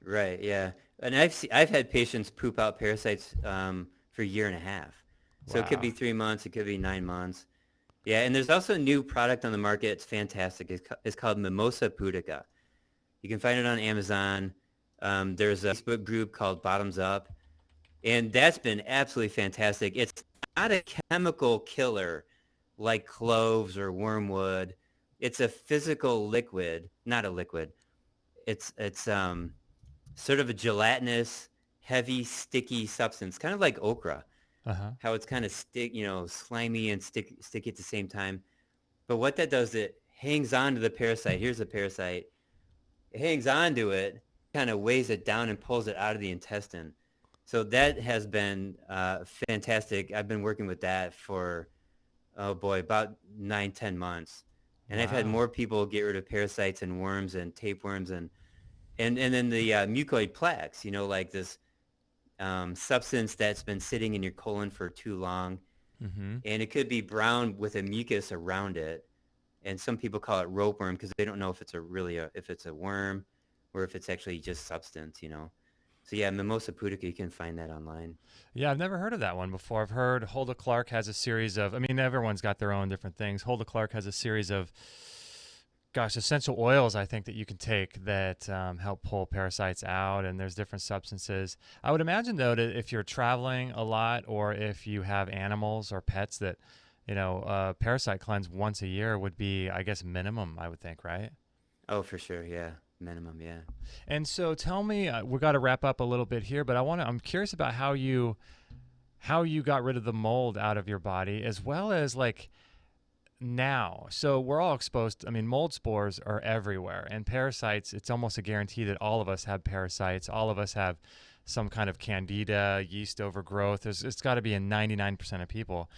Right. Yeah. And I've had patients poop out parasites for a year and a half. So it could
Wow.
be 3 months. It could be 9 months. Yeah. And there's also a new product on the market. It's fantastic. It's called Mimosa Pudica. You can find it on Amazon. There's a Facebook group called Bottoms Up, and that's been absolutely fantastic. It's not a chemical killer like cloves or wormwood. It's a physical liquid, not a liquid. It's sort of a gelatinous, heavy, sticky substance, kind of like okra,
Uh-huh.
how it's kind of slimy and sticky at the same time. But what that does, it hangs on to the parasite. Here's the parasite. It hangs on to it, kind of weighs it down and pulls it out of the intestine. So that has been fantastic. I've been working with that for, oh boy, about 9, 10 months. And I've had
Wow.
more people get rid of parasites and worms and tapeworms and then the mucoid plaques, like this substance that's been sitting in your colon for too long.
Mm-hmm.
And it could be brown with a mucus around it. And some people call it ropeworm because they don't know if if it's a worm or if it's actually just substance. So yeah, Mimosa pudica, you can find that online.
Yeah, I've never heard of that one before. I've heard Hulda Clark has a series of, I mean, everyone's got their own different things. Hulda Clark has a series of, gosh, essential oils, I think, that you can take that help pull parasites out, and there's different substances. I would imagine, though, that if you're traveling a lot or if you have animals or pets that, parasite cleanse once a year would be, I guess, minimum, I would think, right?
Oh, for sure. Yeah. Minimum. Yeah.
And so tell me, we've got to wrap up a little bit here, but I'm curious about how you got rid of the mold out of your body, as well as like now. So we're all exposed. I mean, mold spores are everywhere, and parasites, it's almost a guarantee that all of us have parasites. All of us have some kind of candida, yeast overgrowth. It's got to be in 99% of people.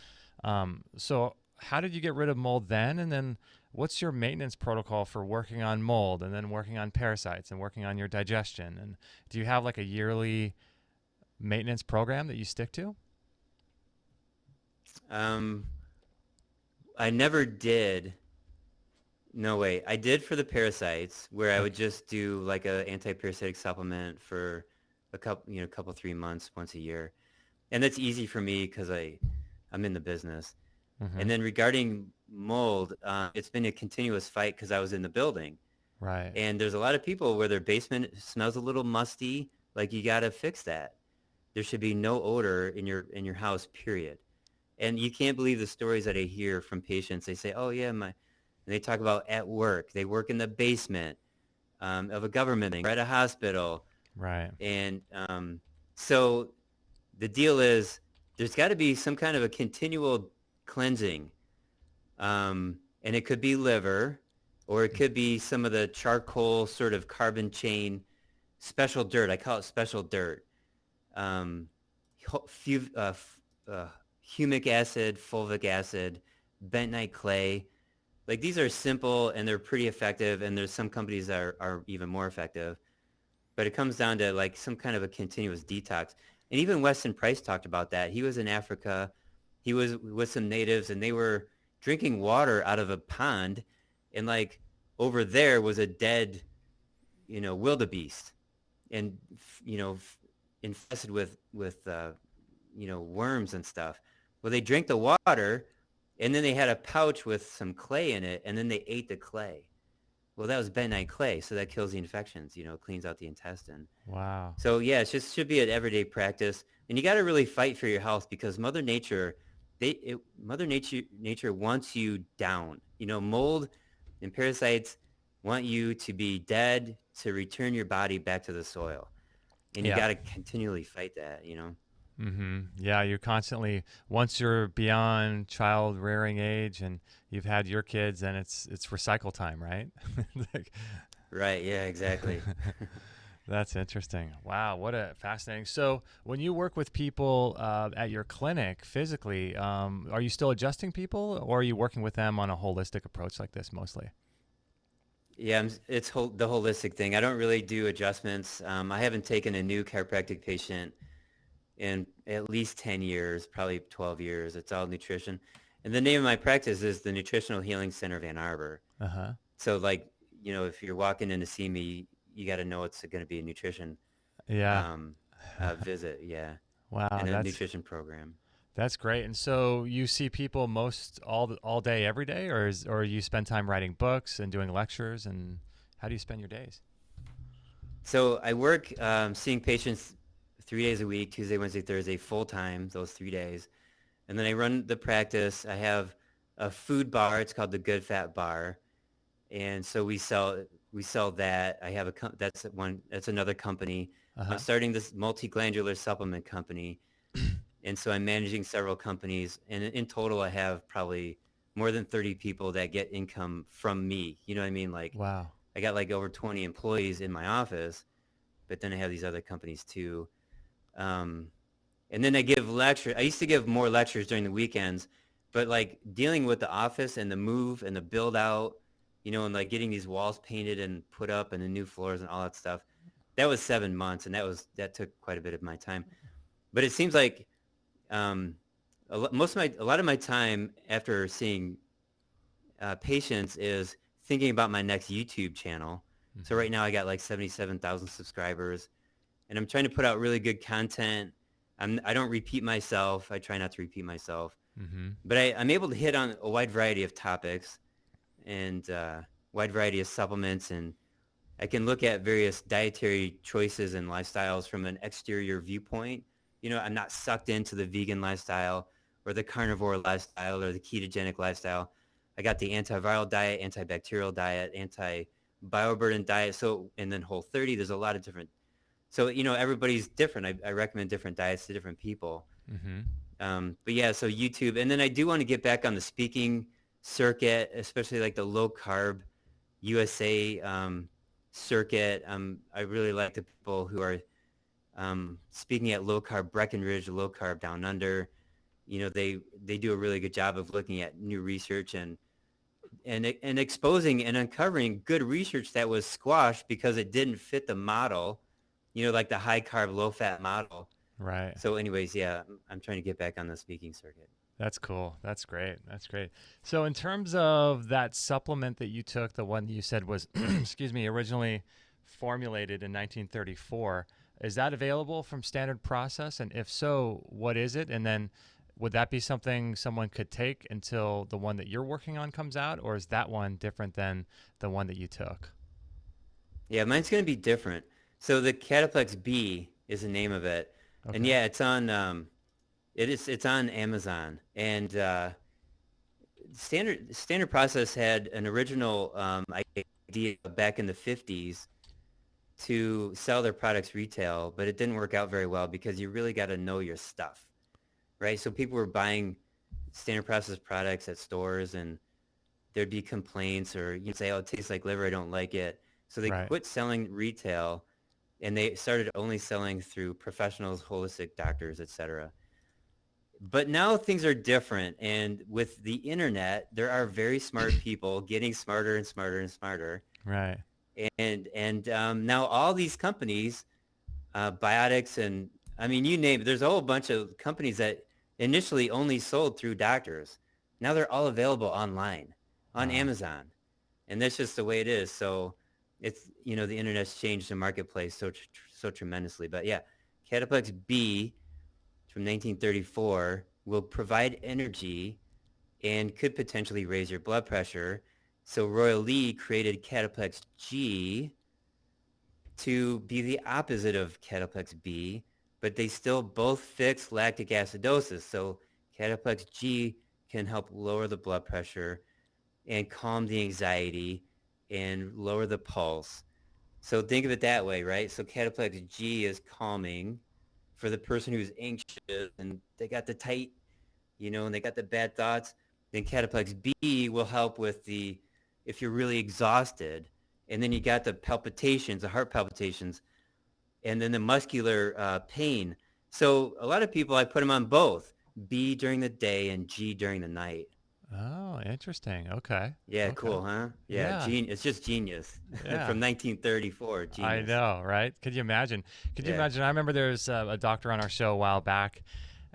So how did you get rid of mold then? And then what's your maintenance protocol for working on mold and then working on parasites and working on your digestion? And do you have like a yearly maintenance program that you stick to?
Um, I never did. No way. I did for the parasites where I would
Okay.
just do like a anti-parasitic supplement for a couple 3 months once a year. And that's easy for me because I'm in the business.
Mm-hmm.
And then regarding mold, it's been a continuous fight because I was in the building.
Right.
And there's a lot of people where their basement smells a little musty. Like you got to fix that. There should be no odor in your house, period. And you can't believe the stories that I hear from patients. They say, "Oh yeah, and they talk about at work. They work in the basement of a government thing, or at a hospital,
Right.
and so the deal is there's got to be some kind of a continual cleansing. And and it could be liver, or it could be some of the charcoal sort of carbon chain special dirt. I call it special dirt. Um, humic acid, fulvic acid, bentonite clay. Like these are simple and they're pretty effective, and there's some companies that are even more effective. But it comes down to like some kind of a continuous detox. And even Weston Price talked about that. He was in Africa. He was with some natives, and they were drinking water out of a pond, and like over there was a dead, wildebeest, and infested with worms and stuff. Well, they drank the water, and then they had a pouch with some clay in it, and then they ate the clay. Well, that was bentonite clay, so that kills the infections. Cleans out the intestine.
Wow.
So yeah, it just should be an everyday practice, and you got to really fight for your health, because Mother Nature wants you down. Mold and parasites want you to be dead, to return your body back to the soil, and you
Yeah.
got to continually fight that.
Yeah, you're constantly, once you're beyond child rearing age and you've had your kids, and it's recycle time, right? Like,
Right. Yeah. Exactly.
that's interesting. Wow, what a fascinating. So, when you work with people at your clinic physically, are you still adjusting people, or are you working with them on a holistic approach like this mostly?
Yeah, it's the holistic thing. I don't really do adjustments. I haven't taken a new chiropractic patient in at least 10 years, probably 12 years. It's all nutrition. And the name of my practice is the Nutritional Healing Center of Ann Arbor.
Uh huh.
So like, if you're walking in to see me, you got to know it's going to be a nutrition
Yeah.
um, visit. Yeah.
Wow,
And a nutrition program.
that's great. And so you see people most all day, every day, or you spend time writing books and doing lectures, and how do you spend your days?
So I work seeing patients 3 days a week, Tuesday, Wednesday, Thursday, full time, those 3 days. And then I run the practice. I have a food bar. It's called the Good Fat Bar. And so we sell that. I have that's another company.
Uh
I'm
huh.
starting this multi-glandular supplement company. And so I'm managing several companies. And in total, I have probably more than 30 people that get income from me. You know what I mean? Like
Wow.
I got like over 20 employees in my office, but then I have these other companies too. Um, and then I give lectures. I used to give more lectures during the weekends, but like dealing with the office and the move and the build out, and like getting these walls painted and put up and the new floors and all that stuff, that was 7 months, and that took quite a bit of my time. But it seems like um, a lot of my time after seeing patients is thinking about my next YouTube channel. So
Hmm.
right now I got like 77,000 subscribers, and I'm trying to put out really good content. I don't repeat myself. I try not to repeat myself,
Hmm.
but I'm able to hit on a wide variety of topics and wide variety of supplements, and I can look at various dietary choices and lifestyles from an exterior viewpoint. I'm not sucked into the vegan lifestyle or the carnivore lifestyle or the ketogenic lifestyle. I got the antiviral diet, antibacterial diet, anti-bioburden diet. So, and then Whole30, there's a lot of different. So, everybody's different. I recommend different diets to different people.
Hmm.
But yeah, so YouTube. And then I do want to get back on the speaking circuit, especially like the low carb USA circuit. I really like the people who are speaking at low carb Breckenridge, low carb down under. They do a really good job of looking at new research and exposing and uncovering good research that was squashed because it didn't fit the model, like the high carb, low fat model.
Right.
So anyways, yeah, I'm trying to get back on the speaking circuit.
That's cool. That's great. That's great. So, in terms of that supplement that you took, the one you said was, excuse me, originally formulated in 1934, is that available from Standard Process? And if so, what is it? And then would that be something someone could take until the one that you're working on comes out? Or is that one different than the one that you took?
Yeah, mine's going to be different. So the Cataplex B is the name of it. And
Okay.
yeah, it's on Amazon. And Standard Process had an original idea back in the 50s to sell their products retail, but it didn't work out very well because you really got to know your stuff, right? So people were buying Standard Process products at stores, and there'd be complaints, or you say, oh, it tastes like liver, I don't like it. So they
Right.
quit selling retail, and they started only selling through professionals, holistic doctors, etc. But now things are different, and with the internet, there are very smart people getting smarter and smarter and smarter.
Right.
And now all these companies, biotics, and I mean, you name it, there's a whole bunch of companies that initially only sold through doctors. Now they're all available online on
Wow.
Amazon, and that's just the way it is. So it's, the internet's changed the marketplace so tremendously. But yeah, Cataplex B from 1934 will provide energy and could potentially raise your blood pressure. So Royal Lee created Cataplex G to be the opposite of Cataplex B, but they still both fix lactic acidosis. So Cataplex G can help lower the blood pressure and calm the anxiety and lower the pulse. So think of it that way, right? So Cataplex G is calming for the person who's anxious and they got the tight, and they got the bad thoughts. Then Cataplex B will help with if you're really exhausted. And then you got the palpitations, the heart palpitations, and then the muscular pain. So a lot of people, I put them on both, B during the day and G during the night.
Oh, interesting. Okay.
Yeah,
Okay.
cool, huh? Yeah,
Yeah.
it's just genius.
Yeah.
From 1934,
I
genius.
know, right? Could you imagine? Could you
Yeah.
imagine? I remember there was a doctor on our show a while back,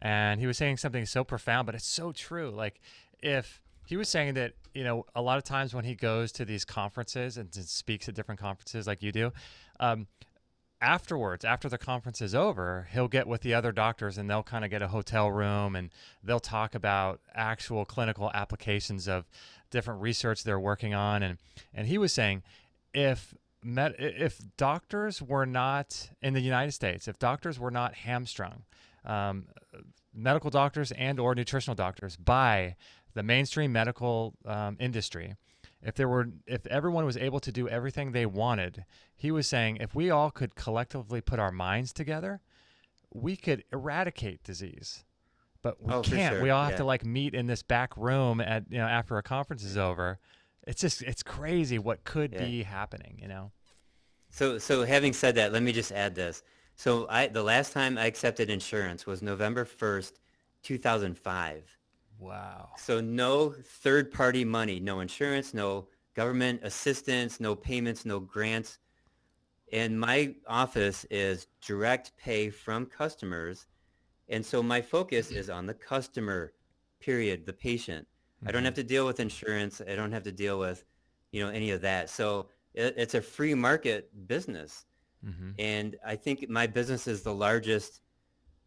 and he was saying something so profound, but it's so true. Like, if he was saying that, a lot of times when he goes to these conferences and speaks at different conferences like you do, um, afterwards, after the conference is over, he'll get with the other doctors and they'll kind of get a hotel room and they'll talk about actual clinical applications of different research they're working on. And he was saying, if if doctors were not in the United States, if doctors were not hamstrung, um, medical doctors and or nutritional doctors by the mainstream medical industry, if everyone was able to do everything they wanted, he was saying if we all could collectively put our minds together, we could eradicate disease. But we
Oh, for
can't.
sure.
We all have
Yeah.
to like meet in this back room at after a conference is over. It's crazy what could
Yeah.
be happening.
So having said that, let me just add this. So the last time I accepted insurance was November 1st, 2005.
Wow.
So no third-party money, no insurance, no government assistance, no payments, no grants. And my office is direct pay from customers. And so my focus is on the customer, period, the patient. I don't
Mm-hmm.
have to deal with insurance. I don't have to deal with, any of that. So it's a free market business.
Mm-hmm.
And I think my business is the largest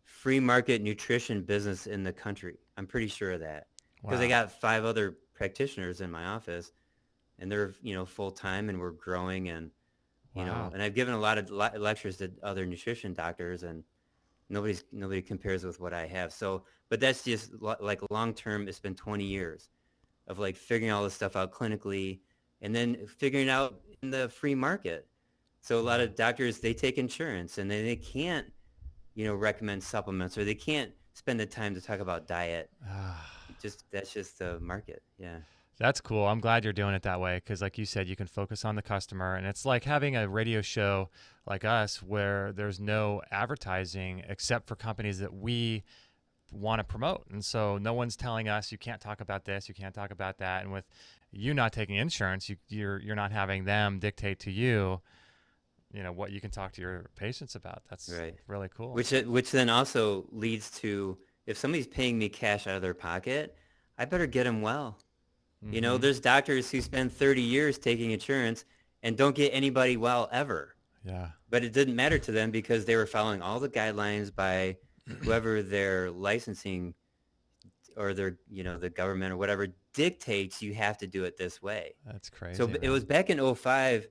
free market nutrition business in the country. I'm pretty sure of that because I
Wow.
got 5 other practitioners in my office, and they're, full time, and we're growing, and
Wow.
and I've given a lot of lectures to other nutrition doctors, and nobody compares with what I have. So, but that's just like long term. It's been 20 years of like figuring all this stuff out clinically, and then figuring out in the free market. So a lot
Yeah.
of doctors, they take insurance, and they can't, recommend supplements, or they can't spend the time to talk about diet. That's just the market. Yeah.
That's cool. I'm glad you're doing it that way because, like you said, you can focus on the customer. And it's like having a radio show like us where there's no advertising except for companies that we want to promote. And so no one's telling us you can't talk about this, you can't talk about that. And with you not taking insurance, you're not having them dictate to you, what you can talk to your patients about. That's
Right.
really cool.
Which then also leads to, if somebody's paying me cash out of their pocket, I better get them well.
Mm-hmm.
There's doctors who spend 30 years taking insurance and don't get anybody well ever.
Yeah.
But it didn't matter to them because they were following all the guidelines by whoever their licensing or their, the government or whatever dictates you have to do it this way.
That's crazy.
So it was back in '05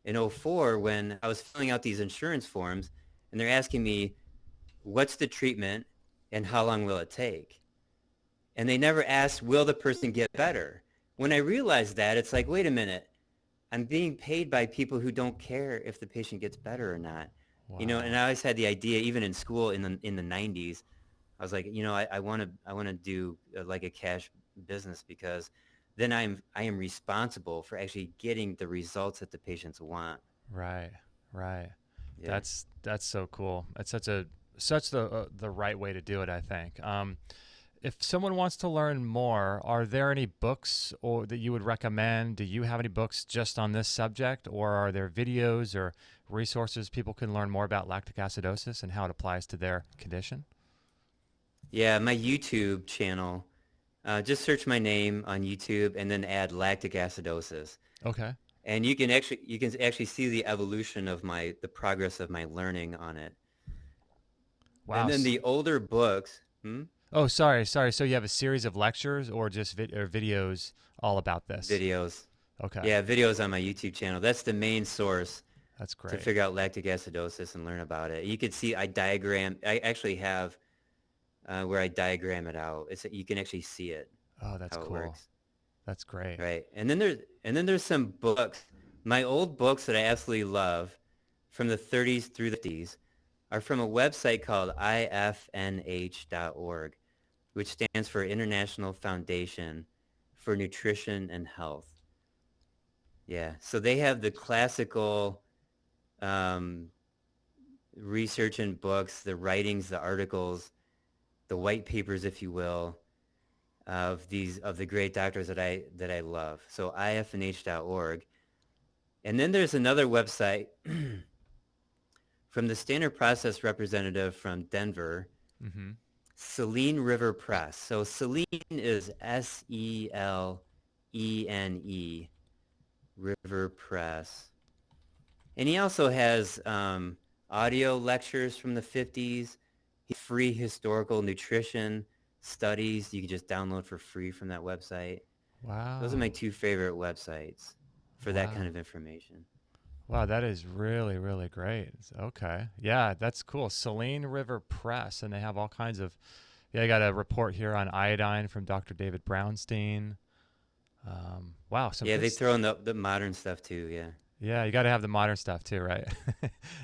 and '04 when I was filling out these insurance forms, and they're asking me, what's the treatment and how long will it take? And they never asked, will the person get better? When I realized that, it's like, wait a minute, I'm being paid by people who don't care if the patient gets better or not.
Wow.
And I always had the idea, even in school in the 90s, I was like, I want to do like a cash business because then I am responsible for actually getting the results that the patients want.
Right. Right.
Yeah.
That's so cool. It's such the right way to do it, I think. If someone wants to learn more, are there any books or that you would recommend? Do you have any books just on this subject, or are there videos or resources people can learn more about lactic acidosis and how it applies to their condition?
Yeah, my YouTube channel, just search my name on YouTube and then add lactic acidosis.
Okay.
And you can actually see the evolution of the progress of my learning on it.
Wow.
And then the older books,
Oh, sorry. So you have a series of lectures or just or videos all about this?
videos.
Okay.
Yeah, videos on my YouTube channel. That's the main source
That's
to
great.
figure out lactic acidosis and learn about it. You can see I actually have where I diagram it out. You can actually see it,
Oh, that's
how it
cool.
works.
That's great.
Right. And then there's some books. My old books that I absolutely love from the 30s through the 50s are from a website called ifnh.org, which stands for International Foundation for Nutrition and Health. Yeah. So they have the classical um, research and books, the writings, the articles, the white papers, if you will, of the great doctors that I love. So ifnh.org. And then there's another website from the Standard Process representative from Denver,
Mm-hmm.
Saline River Press. So Saline is Selene, River Press. And he also has audio lectures from the 50s, free historical nutrition studies you can just download for free from that website. Those are my
Wow.
two favorite websites for that kind
Wow.
of information.
Wow, that is really, really great. Okay. Yeah, that's cool. Saline River Press, and they have all kinds of. Yeah, I got a report here on iodine from Dr. David Brownstein. Wow, some
Yeah,
good.
they throw in the modern stuff too, yeah.
Yeah, you got to have the modern stuff too, right?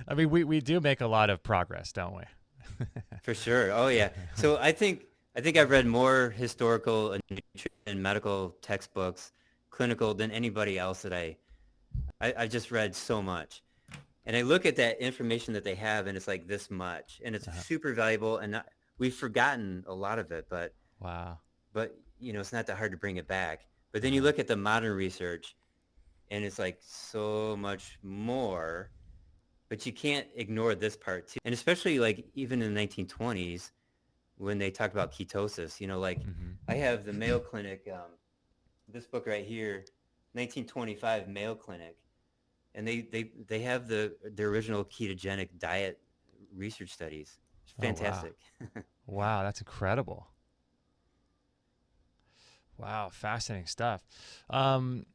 I mean, we do make a lot of progress, don't we?
For sure. Oh yeah. So I think I've read more historical and medical textbooks, clinical, than anybody else that I just read so much. And I look at that information that they have, and it's like this much, and it's
Uh-huh.
super valuable. And we've forgotten a lot of it,
Wow.
but it's not that hard to bring it back. But then you
Uh-huh.
look at the modern research, and it's like so much more. But you can't ignore this part too, and especially like even in the 1920s when they talk about ketosis. Like
Mm-hmm.
I have the Mayo Clinic, this book right here, 1925 Mayo Clinic, and they have the original ketogenic diet research studies. It's
Oh, wow.
fantastic.
Wow, that's incredible. Wow, fascinating stuff. Um,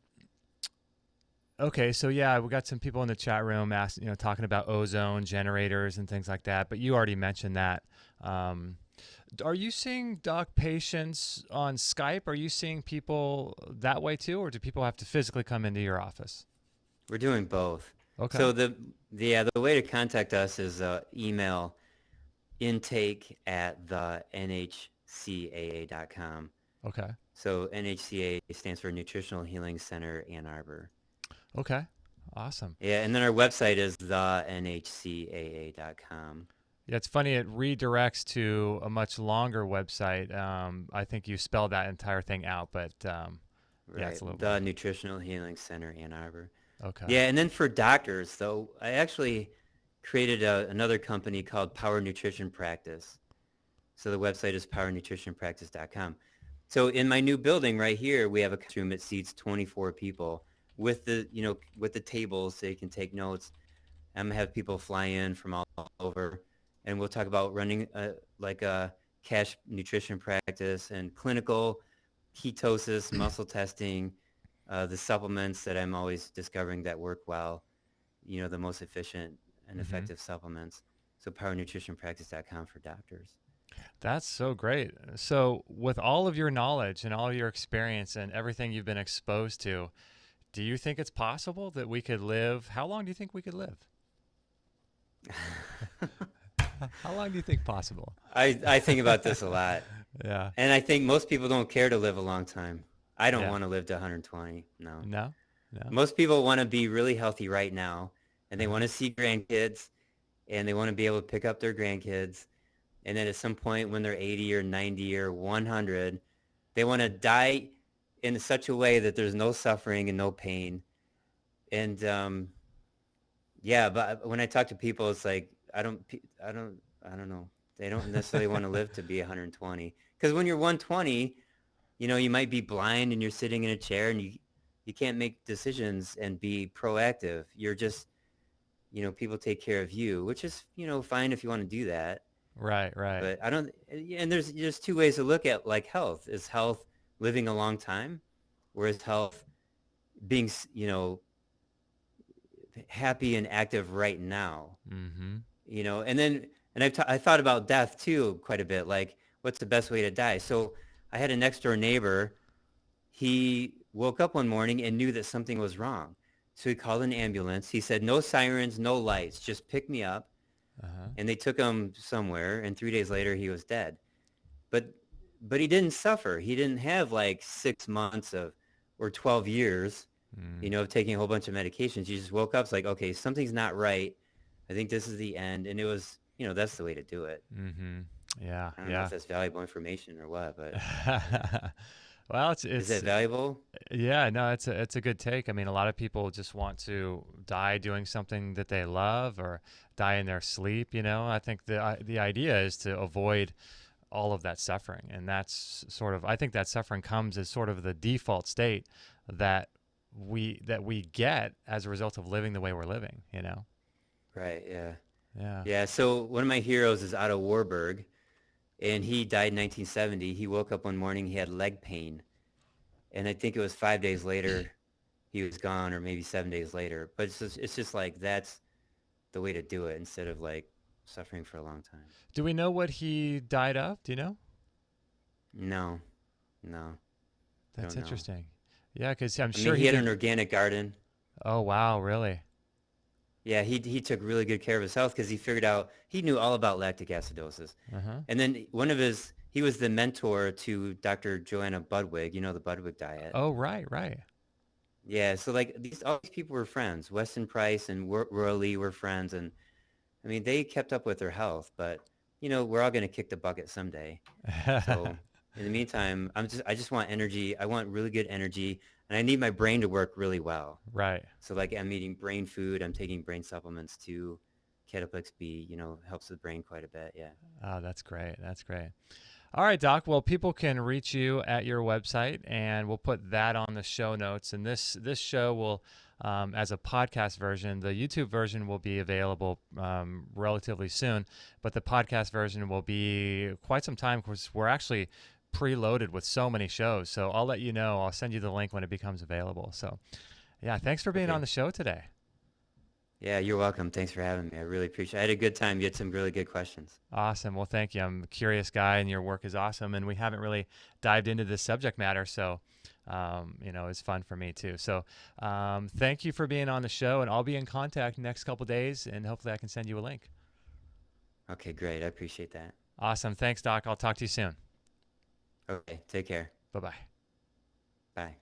okay, so yeah, we got some people in the chat room talking about ozone generators and things like that. But you already mentioned that. Um, are you seeing doc patients on Skype? Are you seeing people that way too, or do people have to physically come into your office?
We're doing both.
Okay.
So the way to contact us is email intake at the nhcaa.com.
Okay.
So NHCA stands for Nutritional Healing Center Ann Arbor.
Okay. Awesome.
Yeah, and then our website is thenhcaa.com.
Yeah, it's funny. It redirects to a much longer website. I think you spelled that entire thing out, but yeah, it's
Right,
a little
the
more.
Nutritional Healing Center Ann Arbor.
Okay.
Yeah, and then for doctors, though, I actually created another company called Power Nutrition Practice. So the website is powernutritionpractice.com. So in my new building right here, we have a room that seats 24 people with the tables so you can take notes. I'm gonna have people fly in from all over, and we'll talk about running like a cash nutrition practice and clinical ketosis, muscle testing, the supplements that I'm always discovering that work well, the most efficient and
Hmm.
effective supplements. So powernutritionpractice.com for doctors.
That's so great. So, with all of your knowledge and all your experience and everything you've been exposed to, do you think it's possible that we could live? How long do you think we could live? How long do you think possible?
I think about this a lot.
Yeah.
And I think most people don't care to live a long time. I don't
Yeah.
want to live to 120. No.
No. No.
Most people want to be really healthy right now, and they
Uh-huh.
want to see grandkids, and they want to be able to pick up their grandkids. And then at some point when they're 80 or 90 or 100, they want to die in such a way that there's no suffering and no pain. And yeah, but when I talk to people, it's like I don't know. They don't necessarily want to live to be 120, because when you're 120, you might be blind and you're sitting in a chair and you can't make decisions and be proactive. You're just, people take care of you, which is, fine if you want to do that.
Right. Right.
But I don't, and there's two ways to look at like health. Is health living a long time, or is health being, happy and active right now?
Mm-hmm.
And then, and I thought about death too quite a bit. Like, what's the best way to die? So I had a next door neighbor. He woke up one morning and knew that something was wrong. So he called an ambulance. He said, no sirens, no lights, just pick me up.
Uh-huh.
And they took him somewhere, and 3 days later he was dead. But but he didn't suffer. He didn't have like 6 months of or 12 years,
Mm.
of taking a whole bunch of medications. He just woke up. It's like, okay, something's not right. I think this is the end. And it was, that's the way to do it.
Mm-hmm. Yeah.
I don't know
Yeah.
if that's valuable information or what, but
Well,
is
it's
it valuable?
yeah, no, it's a good take. I mean, a lot of people just want to die doing something that they love or die in their sleep, you know. I think the idea is to avoid all of that suffering, and that's sort of, I think that suffering comes as sort of the default state that we get as a result of living the way we're living, you know.
Right. Yeah.
Yeah.
Yeah. So one of my heroes is Otto Warburg, and he died in 1970. He woke up one morning, he had leg pain. And I think it was 5 days later he was gone, or maybe 7 days later. But it's just like, that's the way to do it, instead of like suffering for a long time.
Do we know what he died of? Do you know?
No, no, I
That's
don't know.
interesting. Yeah, because I'm
I mean,
sure
he
he
had an
did.
organic garden.
Oh, wow, really?
Yeah, he took really good care of his health because he figured out, he knew all about lactic acidosis.
Uh-huh.
And then he was the mentor to Dr. Joanna Budwig, the Budwig diet.
Oh, right, right.
Yeah, so like all these people were friends. Weston Price and Roy Lee were friends, and I mean, they kept up with their health, but we're all going to kick the bucket someday. So in the meantime, I just want energy. I want really good energy, and I need my brain to work really well.
Right.
So like, I'm eating brain food. I'm taking brain supplements too. Cataplex B, helps the brain quite a bit. Yeah.
Oh, that's great. That's great. All right, Doc. Well, people can reach you at your website, and we'll put that on the show notes. And this show will, as a podcast version, the YouTube version will be available relatively soon, but the podcast version will be quite some time, because we're actually preloaded with so many shows. So I'll let you know. I'll send you the link when it becomes available. So, yeah, thanks for being
Okay.
on the show today.
Yeah, you're welcome. Thanks for having me. I really appreciate it. I had a good time. You had some really good questions.
Awesome. Well, thank you. I'm a curious guy, and your work is awesome. And we haven't really dived into this subject matter, so it's fun for me too. So thank you for being on the show, and I'll be in contact next couple days, and hopefully I can send you a link.
Okay, great. I appreciate that.
Awesome. Thanks, Doc. I'll talk to you soon.
Okay, take care.
Bye-bye.
Bye.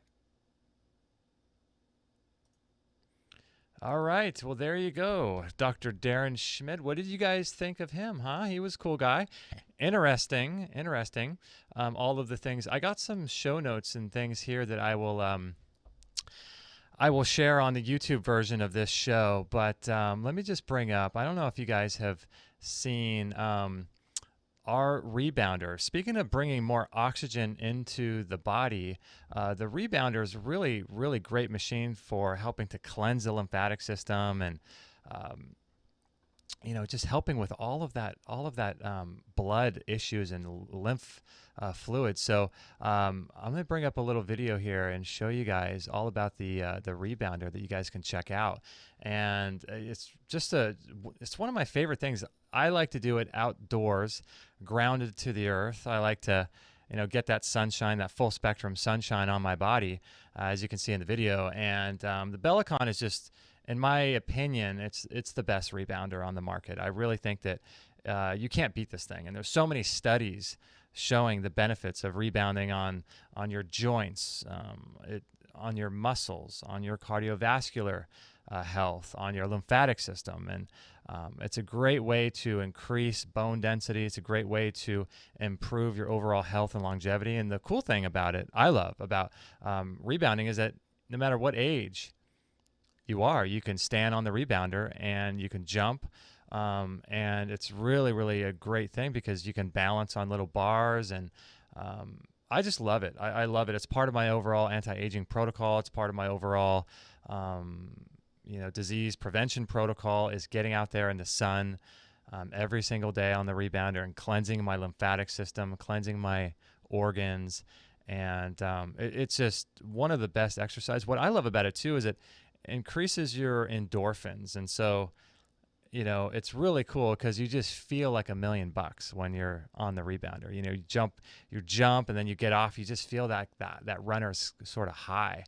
All right. Well, there you go. Dr. Darren Schmidt. What did you guys think of him, huh? He was a cool guy. Interesting. All of the things. I got some show notes and things here that I will share on the YouTube version of this show. But let me just bring up, I don't know if you guys have seen our rebounder. Speaking of bringing more oxygen into the body, the rebounder is really, really great machine for helping to cleanse the lymphatic system, and just helping with all of that blood issues and lymph fluid. So I'm going to bring up a little video here and show you guys all about the rebounder that you guys can check out. And it's one of my favorite things. I like to do it outdoors, grounded to the earth. I like to, get that sunshine, that full spectrum sunshine on my body, as you can see in the video. And the Bellicon is just, in my opinion, it's the best rebounder on the market. I really think that you can't beat this thing. And there's so many studies showing the benefits of rebounding on your joints, on your muscles, on your cardiovascular health, on your lymphatic system. And it's a great way to increase bone density. It's a great way to improve your overall health and longevity. And the cool thing about it, I love about rebounding, is that no matter what age you are, you can stand on the rebounder and you can jump. And it's really, really a great thing because you can balance on little bars. And I just love it. I love it. It's part of my overall anti-aging protocol. It's part of my overall disease prevention protocol, is getting out there in the sun every single day on the rebounder and cleansing my lymphatic system, cleansing my organs. And it's just one of the best exercises. What I love about it too is it increases your endorphins. And so, it's really cool because you just feel like $1,000,000 when you're on the rebounder. You jump and then you get off. You just feel that runner's sort of high.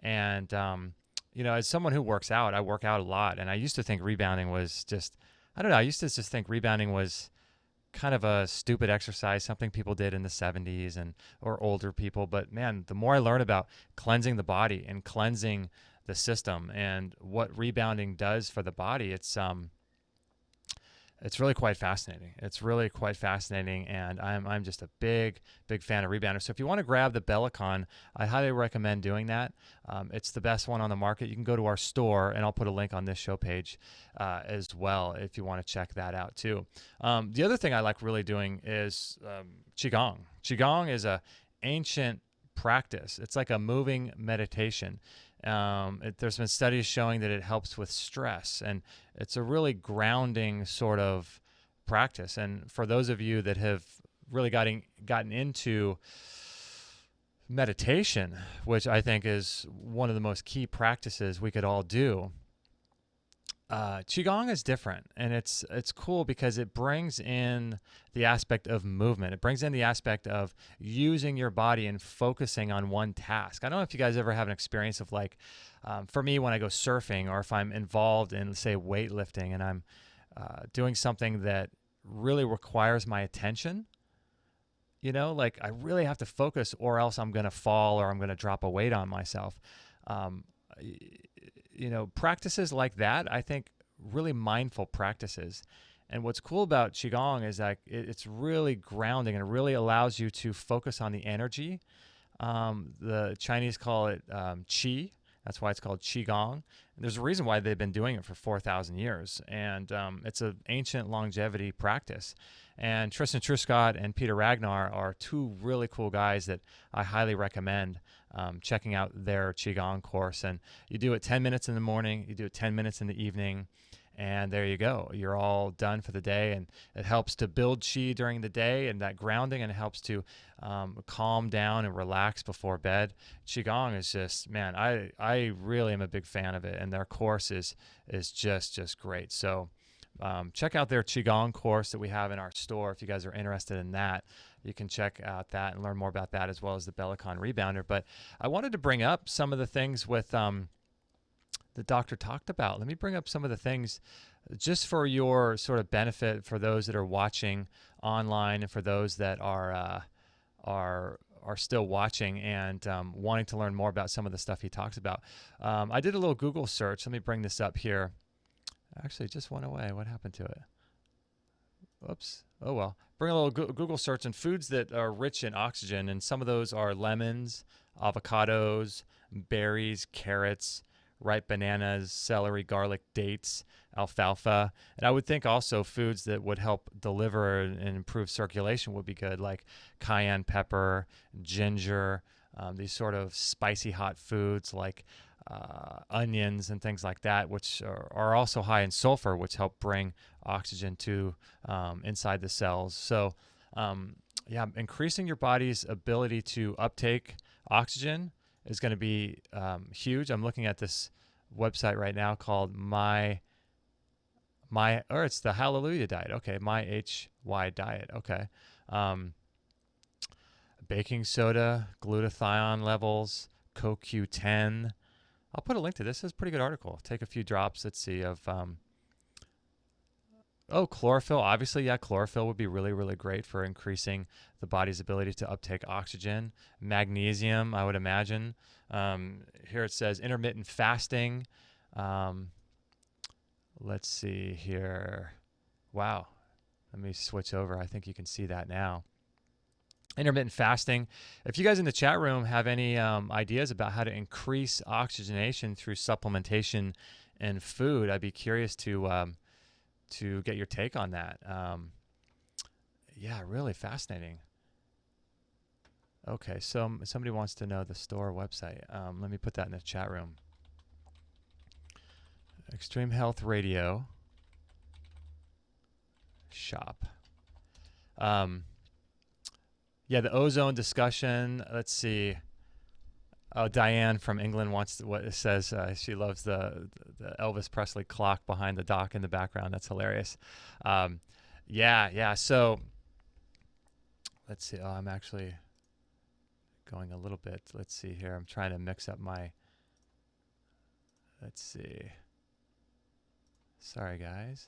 And, as someone who works out, I work out a lot. And I used to think rebounding was just, I don't know. I used to just think rebounding was kind of a stupid exercise, something people did in the 70s or older people. But man, the more I learn about cleansing the body and cleansing the system and what rebounding does for the body, it's really quite fascinating. It's really quite fascinating, and I'm just a big fan of Rebounder. So if you want to grab the Bellicon, I highly recommend doing that. It's the best one on the market. You can go to our store, and I'll put a link on this show page as well if you want to check that out too. The other thing I like really doing is Qigong. Qigong is a ancient practice. It's like a moving meditation. There's been studies showing that it helps with stress, and it's a really grounding sort of practice. And for those of you that have really gotten into meditation, which I think is one of the most key practices we could all do, Qigong is different, and it's cool because it brings in the aspect of movement. It brings in the aspect of using your body and focusing on one task. I don't know if you guys ever have an experience of for me, when I go surfing, or if I'm involved in, say, weightlifting, and I'm doing something that really requires my attention, I really have to focus, or else I'm going to fall or I'm going to drop a weight on myself. Practices like that, I think, really mindful practices. And what's cool about Qigong is that it's really grounding, and it really allows you to focus on the energy. The Chinese call it Qi. That's why it's called Qigong. And there's a reason why they've been doing it for 4,000 years. And it's an ancient longevity practice. And Tristan Truscott and Peter Ragnar are two really cool guys that I highly recommend checking out their Qigong course. And you do it 10 minutes in the morning, you do it 10 minutes in the evening, and there you go. You're all done for the day. And it helps to build Qi during the day and that grounding, and it helps to calm down and relax before bed. Qigong is just, man, I really am a big fan of it, and their course is just great. So check out their Qigong course that we have in our store. If you guys are interested in that, you can check out that and learn more about that, as well as the Bellicon Rebounder. But I wanted to bring up some of the things with the doctor talked about. Let me bring up some of the things just for your sort of benefit, for those that are watching online and for those that are still watching and wanting to learn more about some of the stuff he talks about. I did a little Google search. Let me bring this up here. Actually, it just went away. What happened to it? Oops. Oh, well. Bring a little Google search on foods that are rich in oxygen, and some of those are lemons, avocados, berries, carrots, ripe bananas, celery, garlic, dates, alfalfa. And I would think also foods that would help deliver and improve circulation would be good, like cayenne pepper, ginger, these sort of spicy hot foods like onions and things like that, which are also high in sulfur, which help bring oxygen to inside the cells. So increasing your body's ability to uptake oxygen is going to be huge. I'm looking at this website right now called it's the Hallelujah Diet. Okay, My HY Diet. Okay. Baking soda, glutathione levels, CoQ10. I'll put a link to this. It's a pretty good article. Take a few drops, let's see, of Oh, chlorophyll. Obviously, yeah, chlorophyll would be really, really great for increasing the body's ability to uptake oxygen. Magnesium, I would imagine. Here it says intermittent fasting. Um, let's see here. Wow. Let me switch over. I think you can see that now. Intermittent fasting. If you guys in the chat room have any ideas about how to increase oxygenation through supplementation and food, I'd be curious to get your take on that. Yeah, really fascinating. Okay, so somebody wants to know the store website. Let me put that in the chat room. Extreme Health Radio shop. Yeah, the ozone discussion. Let's see. Oh, Diane from England wants to, what it says. She loves the Elvis Presley clock behind the dock in the background. That's hilarious. Yeah. So let's see. Oh, I'm actually going a little bit. Let's see here. I'm trying to mix up my. Let's see. Sorry, guys.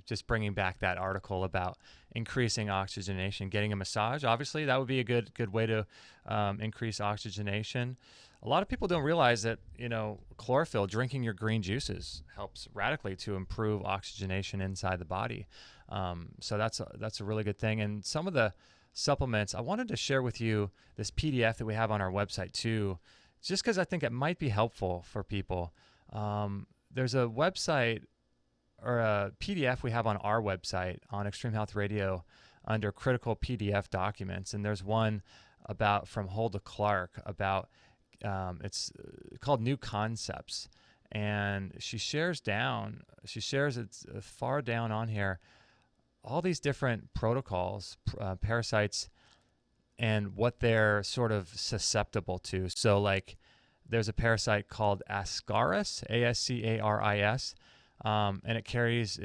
Just bringing back that article about increasing oxygenation, getting a massage. Obviously, that would be a good way to increase oxygenation. A lot of people don't realize that, chlorophyll, drinking your green juices, helps radically to improve oxygenation inside the body. So that's a really good thing. And some of the supplements, I wanted to share with you this PDF that we have on our website too, just because I think it might be helpful for people. There's a website or a PDF we have on our website on Extreme Health Radio under critical PDF documents. And there's one from Hulda Clark about, it's called New Concepts. And she shares it's far down on here, all these different protocols, parasites, and what they're sort of susceptible to. So like there's a parasite called Ascaris, Ascaris, and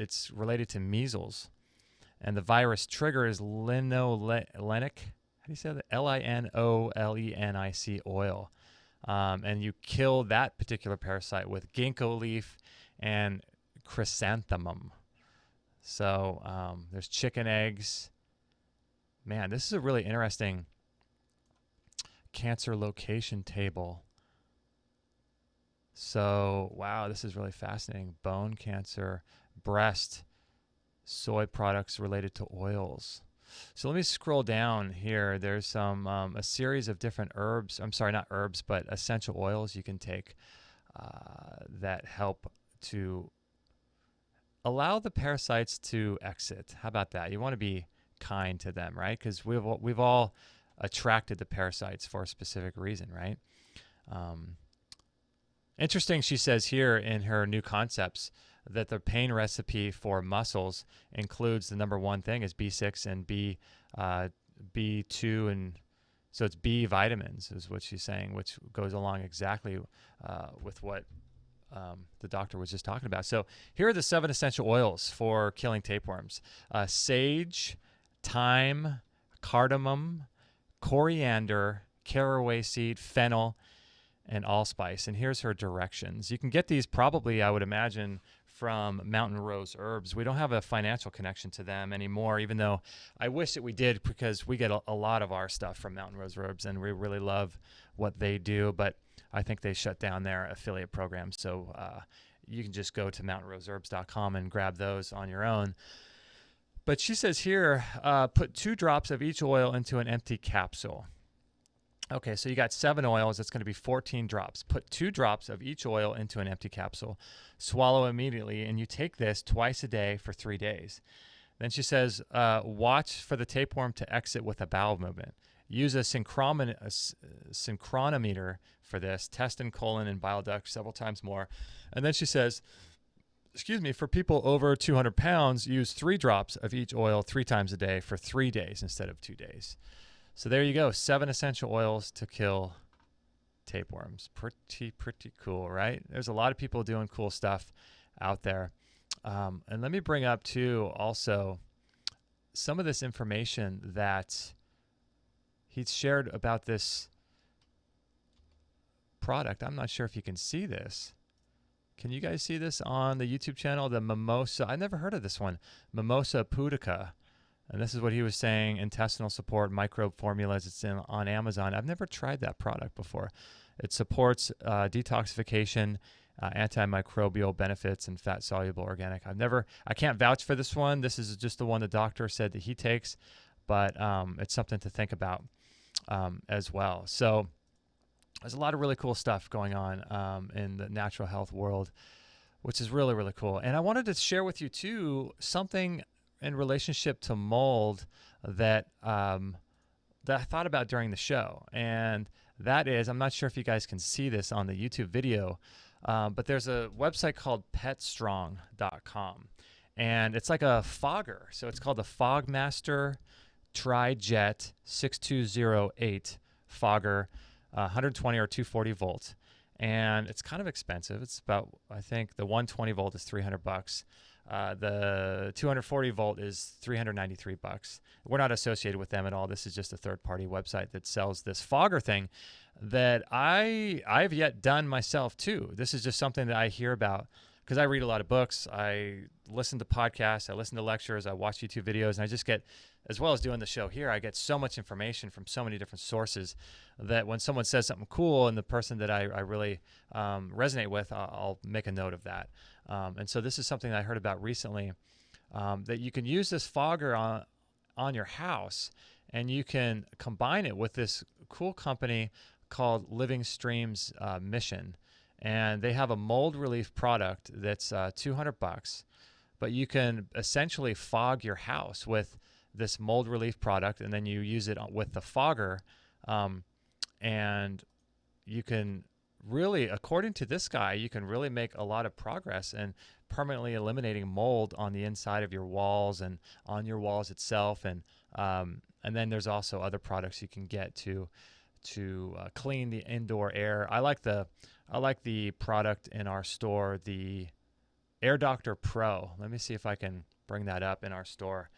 it's related to measles. And the virus trigger is linolenic. How do you say that? Linolenic oil. And you kill that particular parasite with ginkgo leaf and chrysanthemum. So there's chicken eggs. Man, this is a really interesting cancer location table. So, wow, this is really fascinating. Bone cancer, breast, soy products related to oils. So let me scroll down here. There's some a series of different herbs. I'm sorry, not herbs, but essential oils you can take that help to allow the parasites to exit. How about that? You want to be kind to them, right? Because we've all attracted the parasites for a specific reason, right? Interesting, she says here in her New Concepts that the pain recipe for muscles includes the number one thing is B6 and B2, and so it's B vitamins is what she's saying, which goes along exactly with what the doctor was just talking about. So here are the 7 essential oils for killing tapeworms. Sage, thyme, cardamom, coriander, caraway seed, fennel, and allspice. And here's her directions. You can get these probably, I would imagine, from Mountain Rose Herbs. We don't have a financial connection to them anymore, even though I wish that we did, because we get a lot of our stuff from Mountain Rose Herbs, and we really love what they do. But I think they shut down their affiliate program. So you can just go to mountainroseherbs.com and grab those on your own. But she says here, put 2 drops of each oil into an empty capsule. Okay, so you got 7 oils. That's going to be 14 drops. Put 2 drops of each oil into an empty capsule. Swallow immediately, and you take this twice a day for 3 days. Then she says, watch for the tapeworm to exit with a bowel movement. Use a synchronometer for this. Test in colon and bile duct several times more. And then she says, for people over 200 pounds, use 3 drops of each oil 3 times a day for 3 days instead of 2 days. So there you go, 7 essential oils to kill tapeworms. Pretty cool, right? There's a lot of people doing cool stuff out there. And let me bring up, too, also some of this information that he's shared about this product. I'm not sure if you can see this. Can you guys see this on the YouTube channel? The mimosa. I never heard of this one. Mimosa pudica. And this is what he was saying, intestinal support microbe formulas. It's on Amazon. I've never tried that product before. It supports detoxification, antimicrobial benefits, and fat-soluble organic. I can't vouch for this one. This is just the one the doctor said that he takes, but it's something to think about as well. So there's a lot of really cool stuff going on in the natural health world, which is really, really cool. And I wanted to share with you, too, something in relationship to mold that that I thought about during the show. And that is, I'm not sure if you guys can see this on the YouTube video, but there's a website called petstrong.com. And it's like a fogger. So it's called the Fogmaster TriJet 6208 fogger, 120 or 240 volts. And it's kind of expensive. It's about, I think the 120 volt is $300. The 240 volt is $393. We're not associated with them at all. This is just a third-party website that sells this fogger thing that I've yet done myself too. This is just something that I hear about because I read a lot of books. I listen to podcasts. I listen to lectures. I watch YouTube videos, and I just get, as well as doing the show here, I get so much information from so many different sources that when someone says something cool and the person that I really resonate with, I'll make a note of that. And so this is something that I heard about recently, that you can use this fogger on your house, and you can combine it with this cool company called Living Streams Mission. And they have a mold relief product that's $200, but you can essentially fog your house with this mold relief product, and then you use it with the fogger, and you can really, according to this guy, you can really make a lot of progress in permanently eliminating mold on the inside of your walls and on your walls itself. And then there's also other products you can get to clean the indoor air. I like the product in our store, the Air Doctor Pro. Let me see if I can bring that up in our store.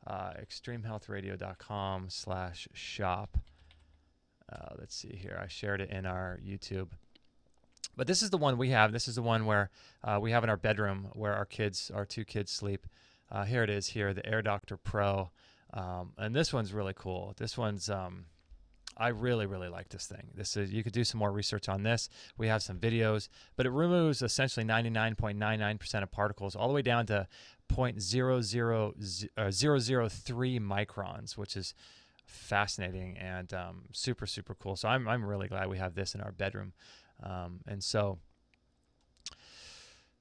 extremehealthradio.com/shop. Let's see here. I shared it in our YouTube. But this is the one we have. This is the one where we have in our bedroom where our two kids sleep. Here it is here, the Air Doctor Pro. And this one's really cool. This one's, I really, really like this thing. You could do some more research on this. We have some videos, but it removes essentially 99.99% of particles all the way down to 0.003 microns, which is fascinating and super, super cool. So I'm really glad we have this in our bedroom. And so,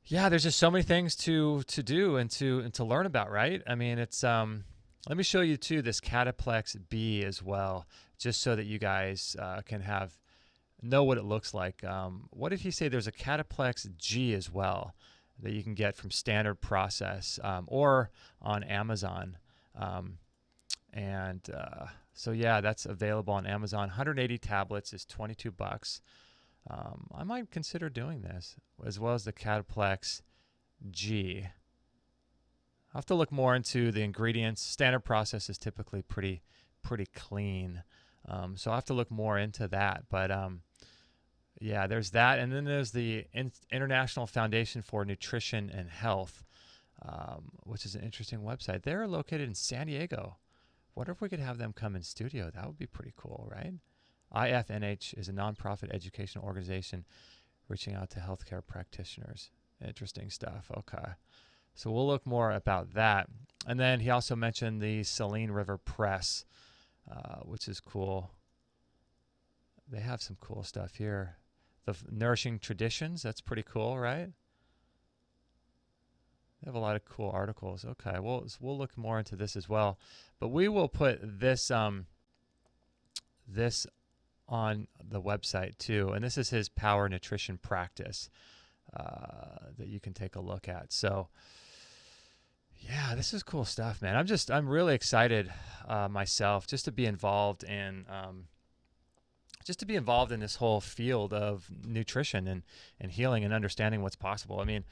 yeah, there's just so many things to do and to learn about, right? I mean, it's, let me show you too, this Cataplex B as well, just so that you guys can know what it looks like. What did he say? There's a Cataplex G as well that you can get from Standard Process or on Amazon. So yeah, that's available on Amazon. 180 tablets is $22. I might consider doing this, as well as the Cataplex G. I'll have to look more into the ingredients. Standard Process is typically pretty clean, so I'll have to look more into that. But yeah, there's that, and then there's the International Foundation for Nutrition and Health, which is an interesting website. They're located in San Diego. Wonder if we could have them come in studio. That would be pretty cool, right? IFNH is a nonprofit educational organization reaching out to healthcare practitioners. Interesting stuff. Okay. So we'll look more about that. And then he also mentioned the Saline River Press, which is cool. They have some cool stuff here. The Nourishing Traditions, that's pretty cool, right? They have a lot of cool articles. Okay, we'll look more into this as well. But we will put this this on the website too. And this is his Power Nutrition Practice that you can take a look at. So yeah, this is cool stuff, man. I'm really excited myself just to be involved in this whole field of nutrition and healing and understanding what's possible. I mean,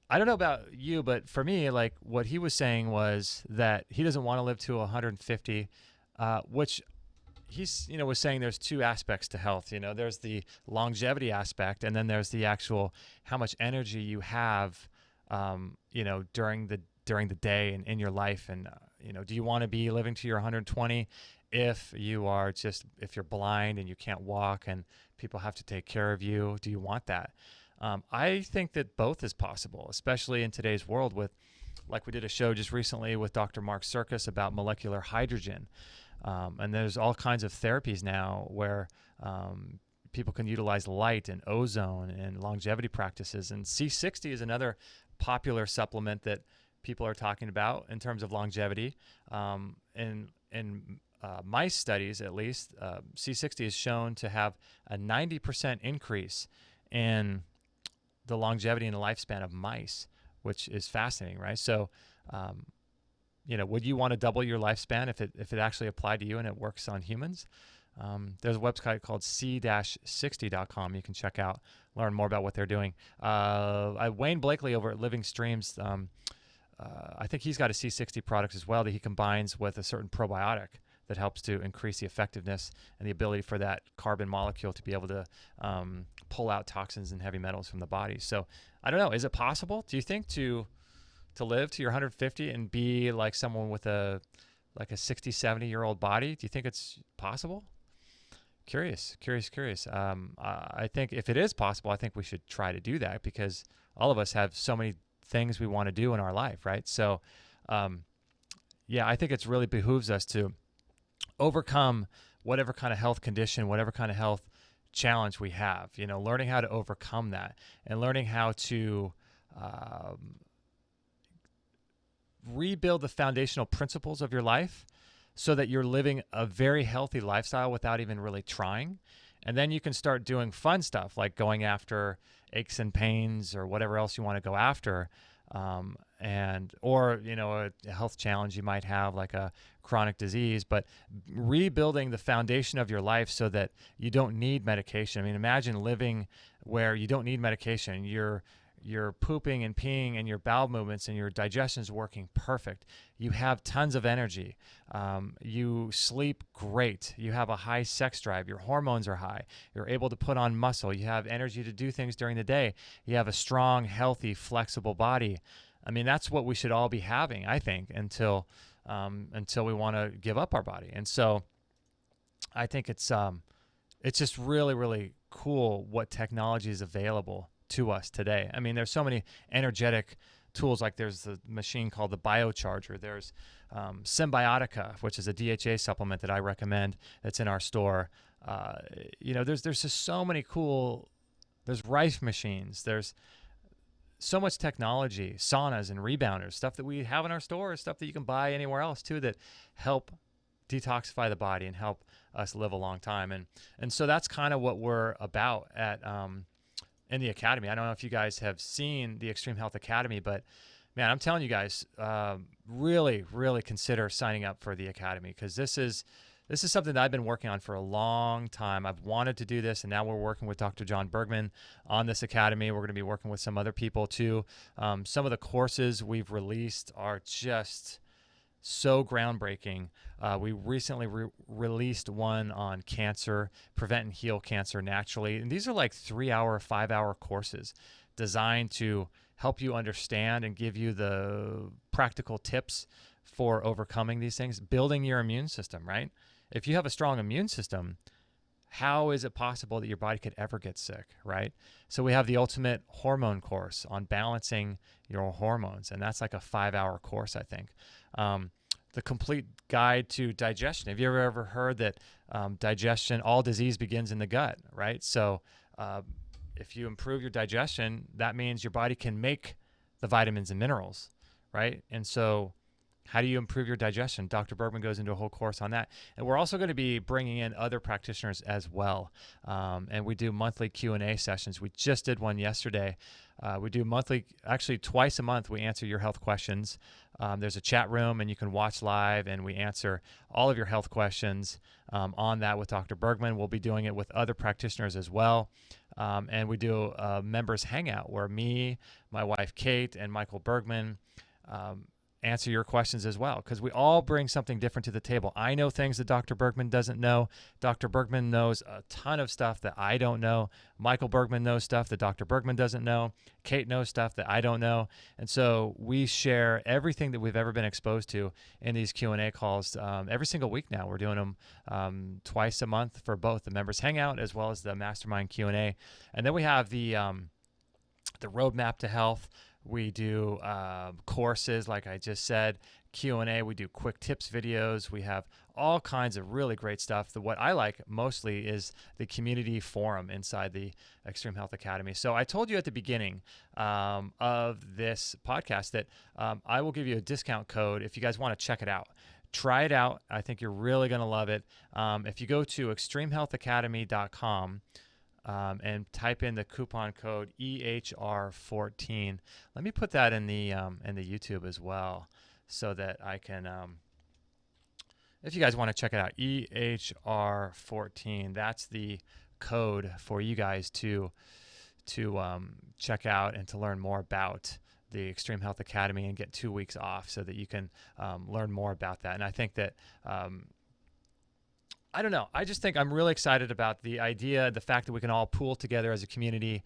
I don't know about you, but for me, like what he was saying was that he doesn't want to live to 150, which he's, was saying there's two aspects to health. There's the longevity aspect, and then there's the actual how much energy you have, during the day and in your life. And do you want to be living to your 120 if you're blind and you can't walk and people have to take care of you? Do you want that? I think that both is possible, especially in today's world like we did a show just recently with Dr. Mark Circus about molecular hydrogen. And there's all kinds of therapies now where people can utilize light and ozone and longevity practices. And C60 is another popular supplement that people are talking about in terms of longevity. In mice studies, at least, C60 is shown to have a 90% increase in the longevity and the lifespan of mice, which is fascinating, right? So, would you want to double your lifespan if it actually applied to you and it works on humans? There's a website called c-60.com you can check out, learn more about what they're doing. Wayne Blakely over at Living Streams, I think he's got a C60 product as well that he combines with a certain probiotic that helps to increase the effectiveness and the ability for that carbon molecule to be able to pull out toxins and heavy metals from the body. So I don't know, is it possible, do you think, to live to your 150 and be like someone with a 60, 70-year-old body? Do you think it's possible? Curious. I think if it is possible, I think we should try to do that, because all of us have so many things we want to do in our life, right? So, I think it's really behooves us to overcome whatever kind of health condition, whatever kind of health challenge we have, learning how to overcome that and learning how to rebuild the foundational principles of your life so that you're living a very healthy lifestyle without even really trying. And then you can start doing fun stuff like going after aches and pains or whatever else you want to go after. Or a health challenge you might have, like a chronic disease, but rebuilding the foundation of your life so that you don't need medication. I mean, imagine living where you don't need medication. You're pooping and peeing and your bowel movements and your digestion is working perfect. You have tons of energy. You sleep great. You have a high sex drive. Your hormones are high. You're able to put on muscle. You have energy to do things during the day. You have a strong, healthy, flexible body. I mean, that's what we should all be having, I think, until we want to give up our body. And so I think it's just really, really cool what technology is available to us today. I mean, there's so many energetic tools. Like there's the machine called the Biocharger. There's Symbiotica, which is a DHA supplement that I recommend that's in our store. There's just so many cool. There's Rife machines. There's so much technology, saunas and rebounders, stuff that we have in our store, stuff that you can buy anywhere else too, that help detoxify the body and help us live a long time. And so that's kind of what we're about at in the Academy. I don't know if you guys have seen the Extreme Health Academy, but man, I'm telling you guys, really, really consider signing up for the Academy, because this is something that I've been working on for a long time. I've wanted to do this, and now we're working with Dr. John Bergman on this Academy. We're going to be working with some other people too. Some of the courses we've released are just so groundbreaking. We recently released one on cancer, prevent and heal cancer naturally. And these are like 3-hour, 5-hour courses designed to help you understand and give you the practical tips for overcoming these things, building your immune system, right? If you have a strong immune system, how is it possible that your body could ever get sick, right? So we have the ultimate hormone course on balancing your hormones, and that's like a 5-hour course, I think. The complete guide to digestion. Have you ever heard that digestion, all disease begins in the gut, right? So if you improve your digestion, that means your body can make the vitamins and minerals, right? And so how do you improve your digestion? Dr. Bergman goes into a whole course on that. And we're also going to be bringing in other practitioners as well. And we do monthly Q&A sessions. We just did one yesterday. We do monthly, actually twice a month, we answer your health questions. There's a chat room and you can watch live, and we answer all of your health questions on that with Dr. Bergman. We'll be doing it with other practitioners as well. And we do a members hangout where me, my wife Kate, and Michael Bergman answer your questions as well, because we all bring something different to the table. I know things that Dr. Bergman doesn't know. Dr. Bergman knows a ton of stuff that I don't know. Michael Bergman knows stuff that Dr. Bergman doesn't know. Kate knows stuff that I don't know. And so we share everything that we've ever been exposed to in these Q&A calls every single week now. We're doing them twice a month for both the members hangout as well as the mastermind Q&A. And then we have the roadmap to health. We do courses, like I just said, Q&A. We do quick tips videos. We have all kinds of really great stuff. What I like mostly is the community forum inside the Extreme Health Academy. So I told you at the beginning of this podcast that I will give you a discount code if you guys want to check it out. Try it out. I think you're really going to love it. If you go to extremehealthacademy.com, and type in the coupon code EHR14. Let me put that in the YouTube as well, so that I can, if you guys want to check it out, EHR14. That's the code for you guys to check out and to learn more about the Extreme Health Academy and get 2 weeks off, so that you can learn more about that. And I think that I don't know. I just think I'm really excited about the idea, the fact that we can all pool together as a community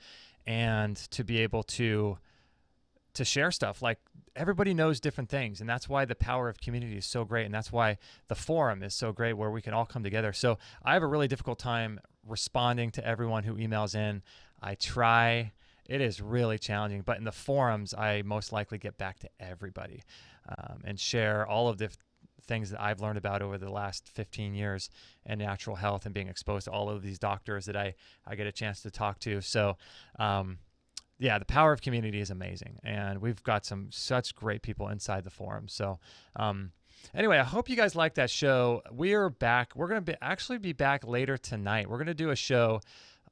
and to be able to share stuff. Like, everybody knows different things, and that's why the power of community is so great, and that's why the forum is so great, where we can all come together. So I have a really difficult time responding to everyone who emails in. I try. It is really challenging, but in the forums, I most likely get back to everybody and share all of the things that I've learned about over the last 15 years in natural health and being exposed to all of these doctors that I get a chance to talk to. So, yeah, the power of community is amazing. And we've got such great people inside the forum. So, anyway, I hope you guys like that show. We are back. We're going to actually be back later tonight. We're going to do a show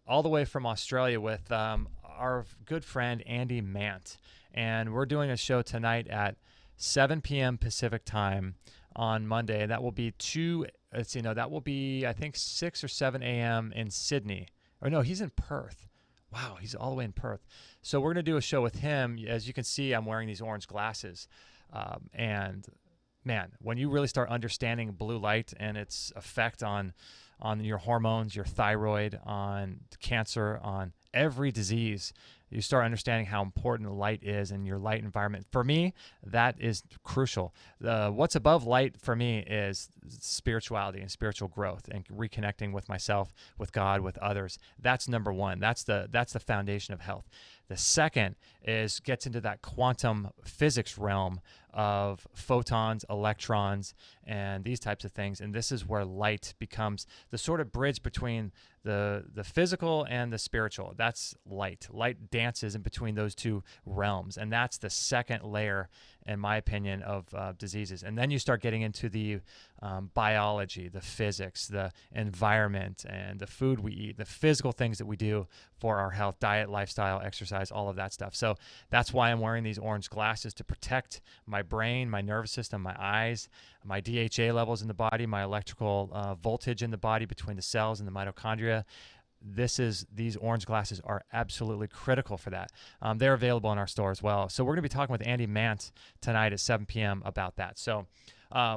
all the way from Australia with our good friend, Andy Mant. And we're doing a show tonight at 7 p.m. Pacific time on Monday, and that will be that will be, I think, 6 or 7 a.m. in Sydney. Or no, he's in Perth. Wow, he's all the way in Perth. So we're going to do a show with him. As you can see, I'm wearing these orange glasses. And man, when you really start understanding blue light and its effect on your hormones, your thyroid, on cancer, on every disease, you start understanding how important light is in your light environment. For me, that is crucial. What's above light for me is spirituality and spiritual growth and reconnecting with myself, with God, with others. That's number one. That's the foundation of health. The second gets into that quantum physics realm of photons, electrons, and these types of things. And this is where light becomes the sort of bridge between the physical and the spiritual. That's light. Light dances in between those two realms. And that's the second layer, in my opinion, of diseases. And then you start getting into the biology, the physics, the environment, and the food we eat, the physical things that we do for our health, diet, lifestyle, exercise, all of that stuff. So that's why I'm wearing these orange glasses, to protect my brain, my nervous system, my eyes, my DHA levels in the body, my electrical voltage in the body between the cells and the mitochondria. These orange glasses are absolutely critical for that. They're available in our store as well. So we're going to be talking with Andy Mant tonight at 7 p.m. about that. So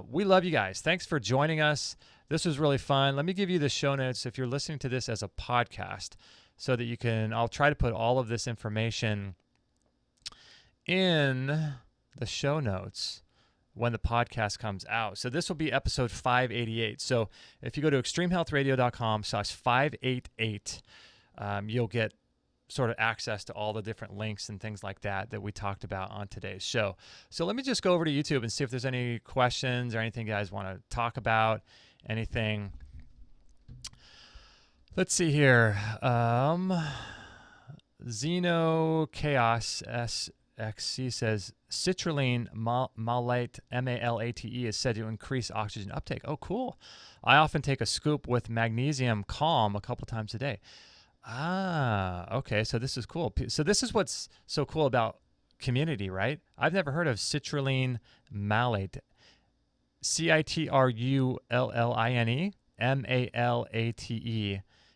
we love you guys. Thanks for joining us. This was really fun. Let me give you the show notes if you're listening to this as a podcast, so that I'll try to put all of this information in the show notes when the podcast comes out. So this will be episode 588. So if you go to extremehealthradio.com/588, you'll get sort of access to all the different links and things like that we talked about on today's show. So let me just go over to YouTube and see if there's any questions or anything you guys want to talk about, anything. Let's see here. Xeno Chaos SXC says citrulline malate, MALATE, is said to increase oxygen uptake. Oh, cool. I often take a scoop with magnesium calm a couple times a day. Okay. So this is cool. So this is what's so cool about community, right? I've never heard of citrulline malate. CITRULLINE MALATE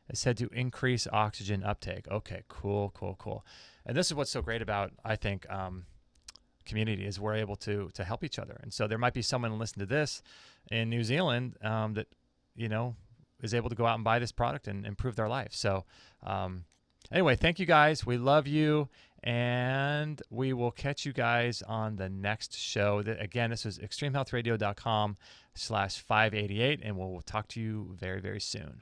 is said to increase oxygen uptake. Okay, cool. And this is what's so great about, I think, community is we're able to help each other. And so there might be someone listening to this in New Zealand that, is able to go out and buy this product and improve their life. So anyway, thank you guys. We love you. And we will catch you guys on the next show. Again, this is extremehealthradio.com/588. And we'll talk to you very, very soon.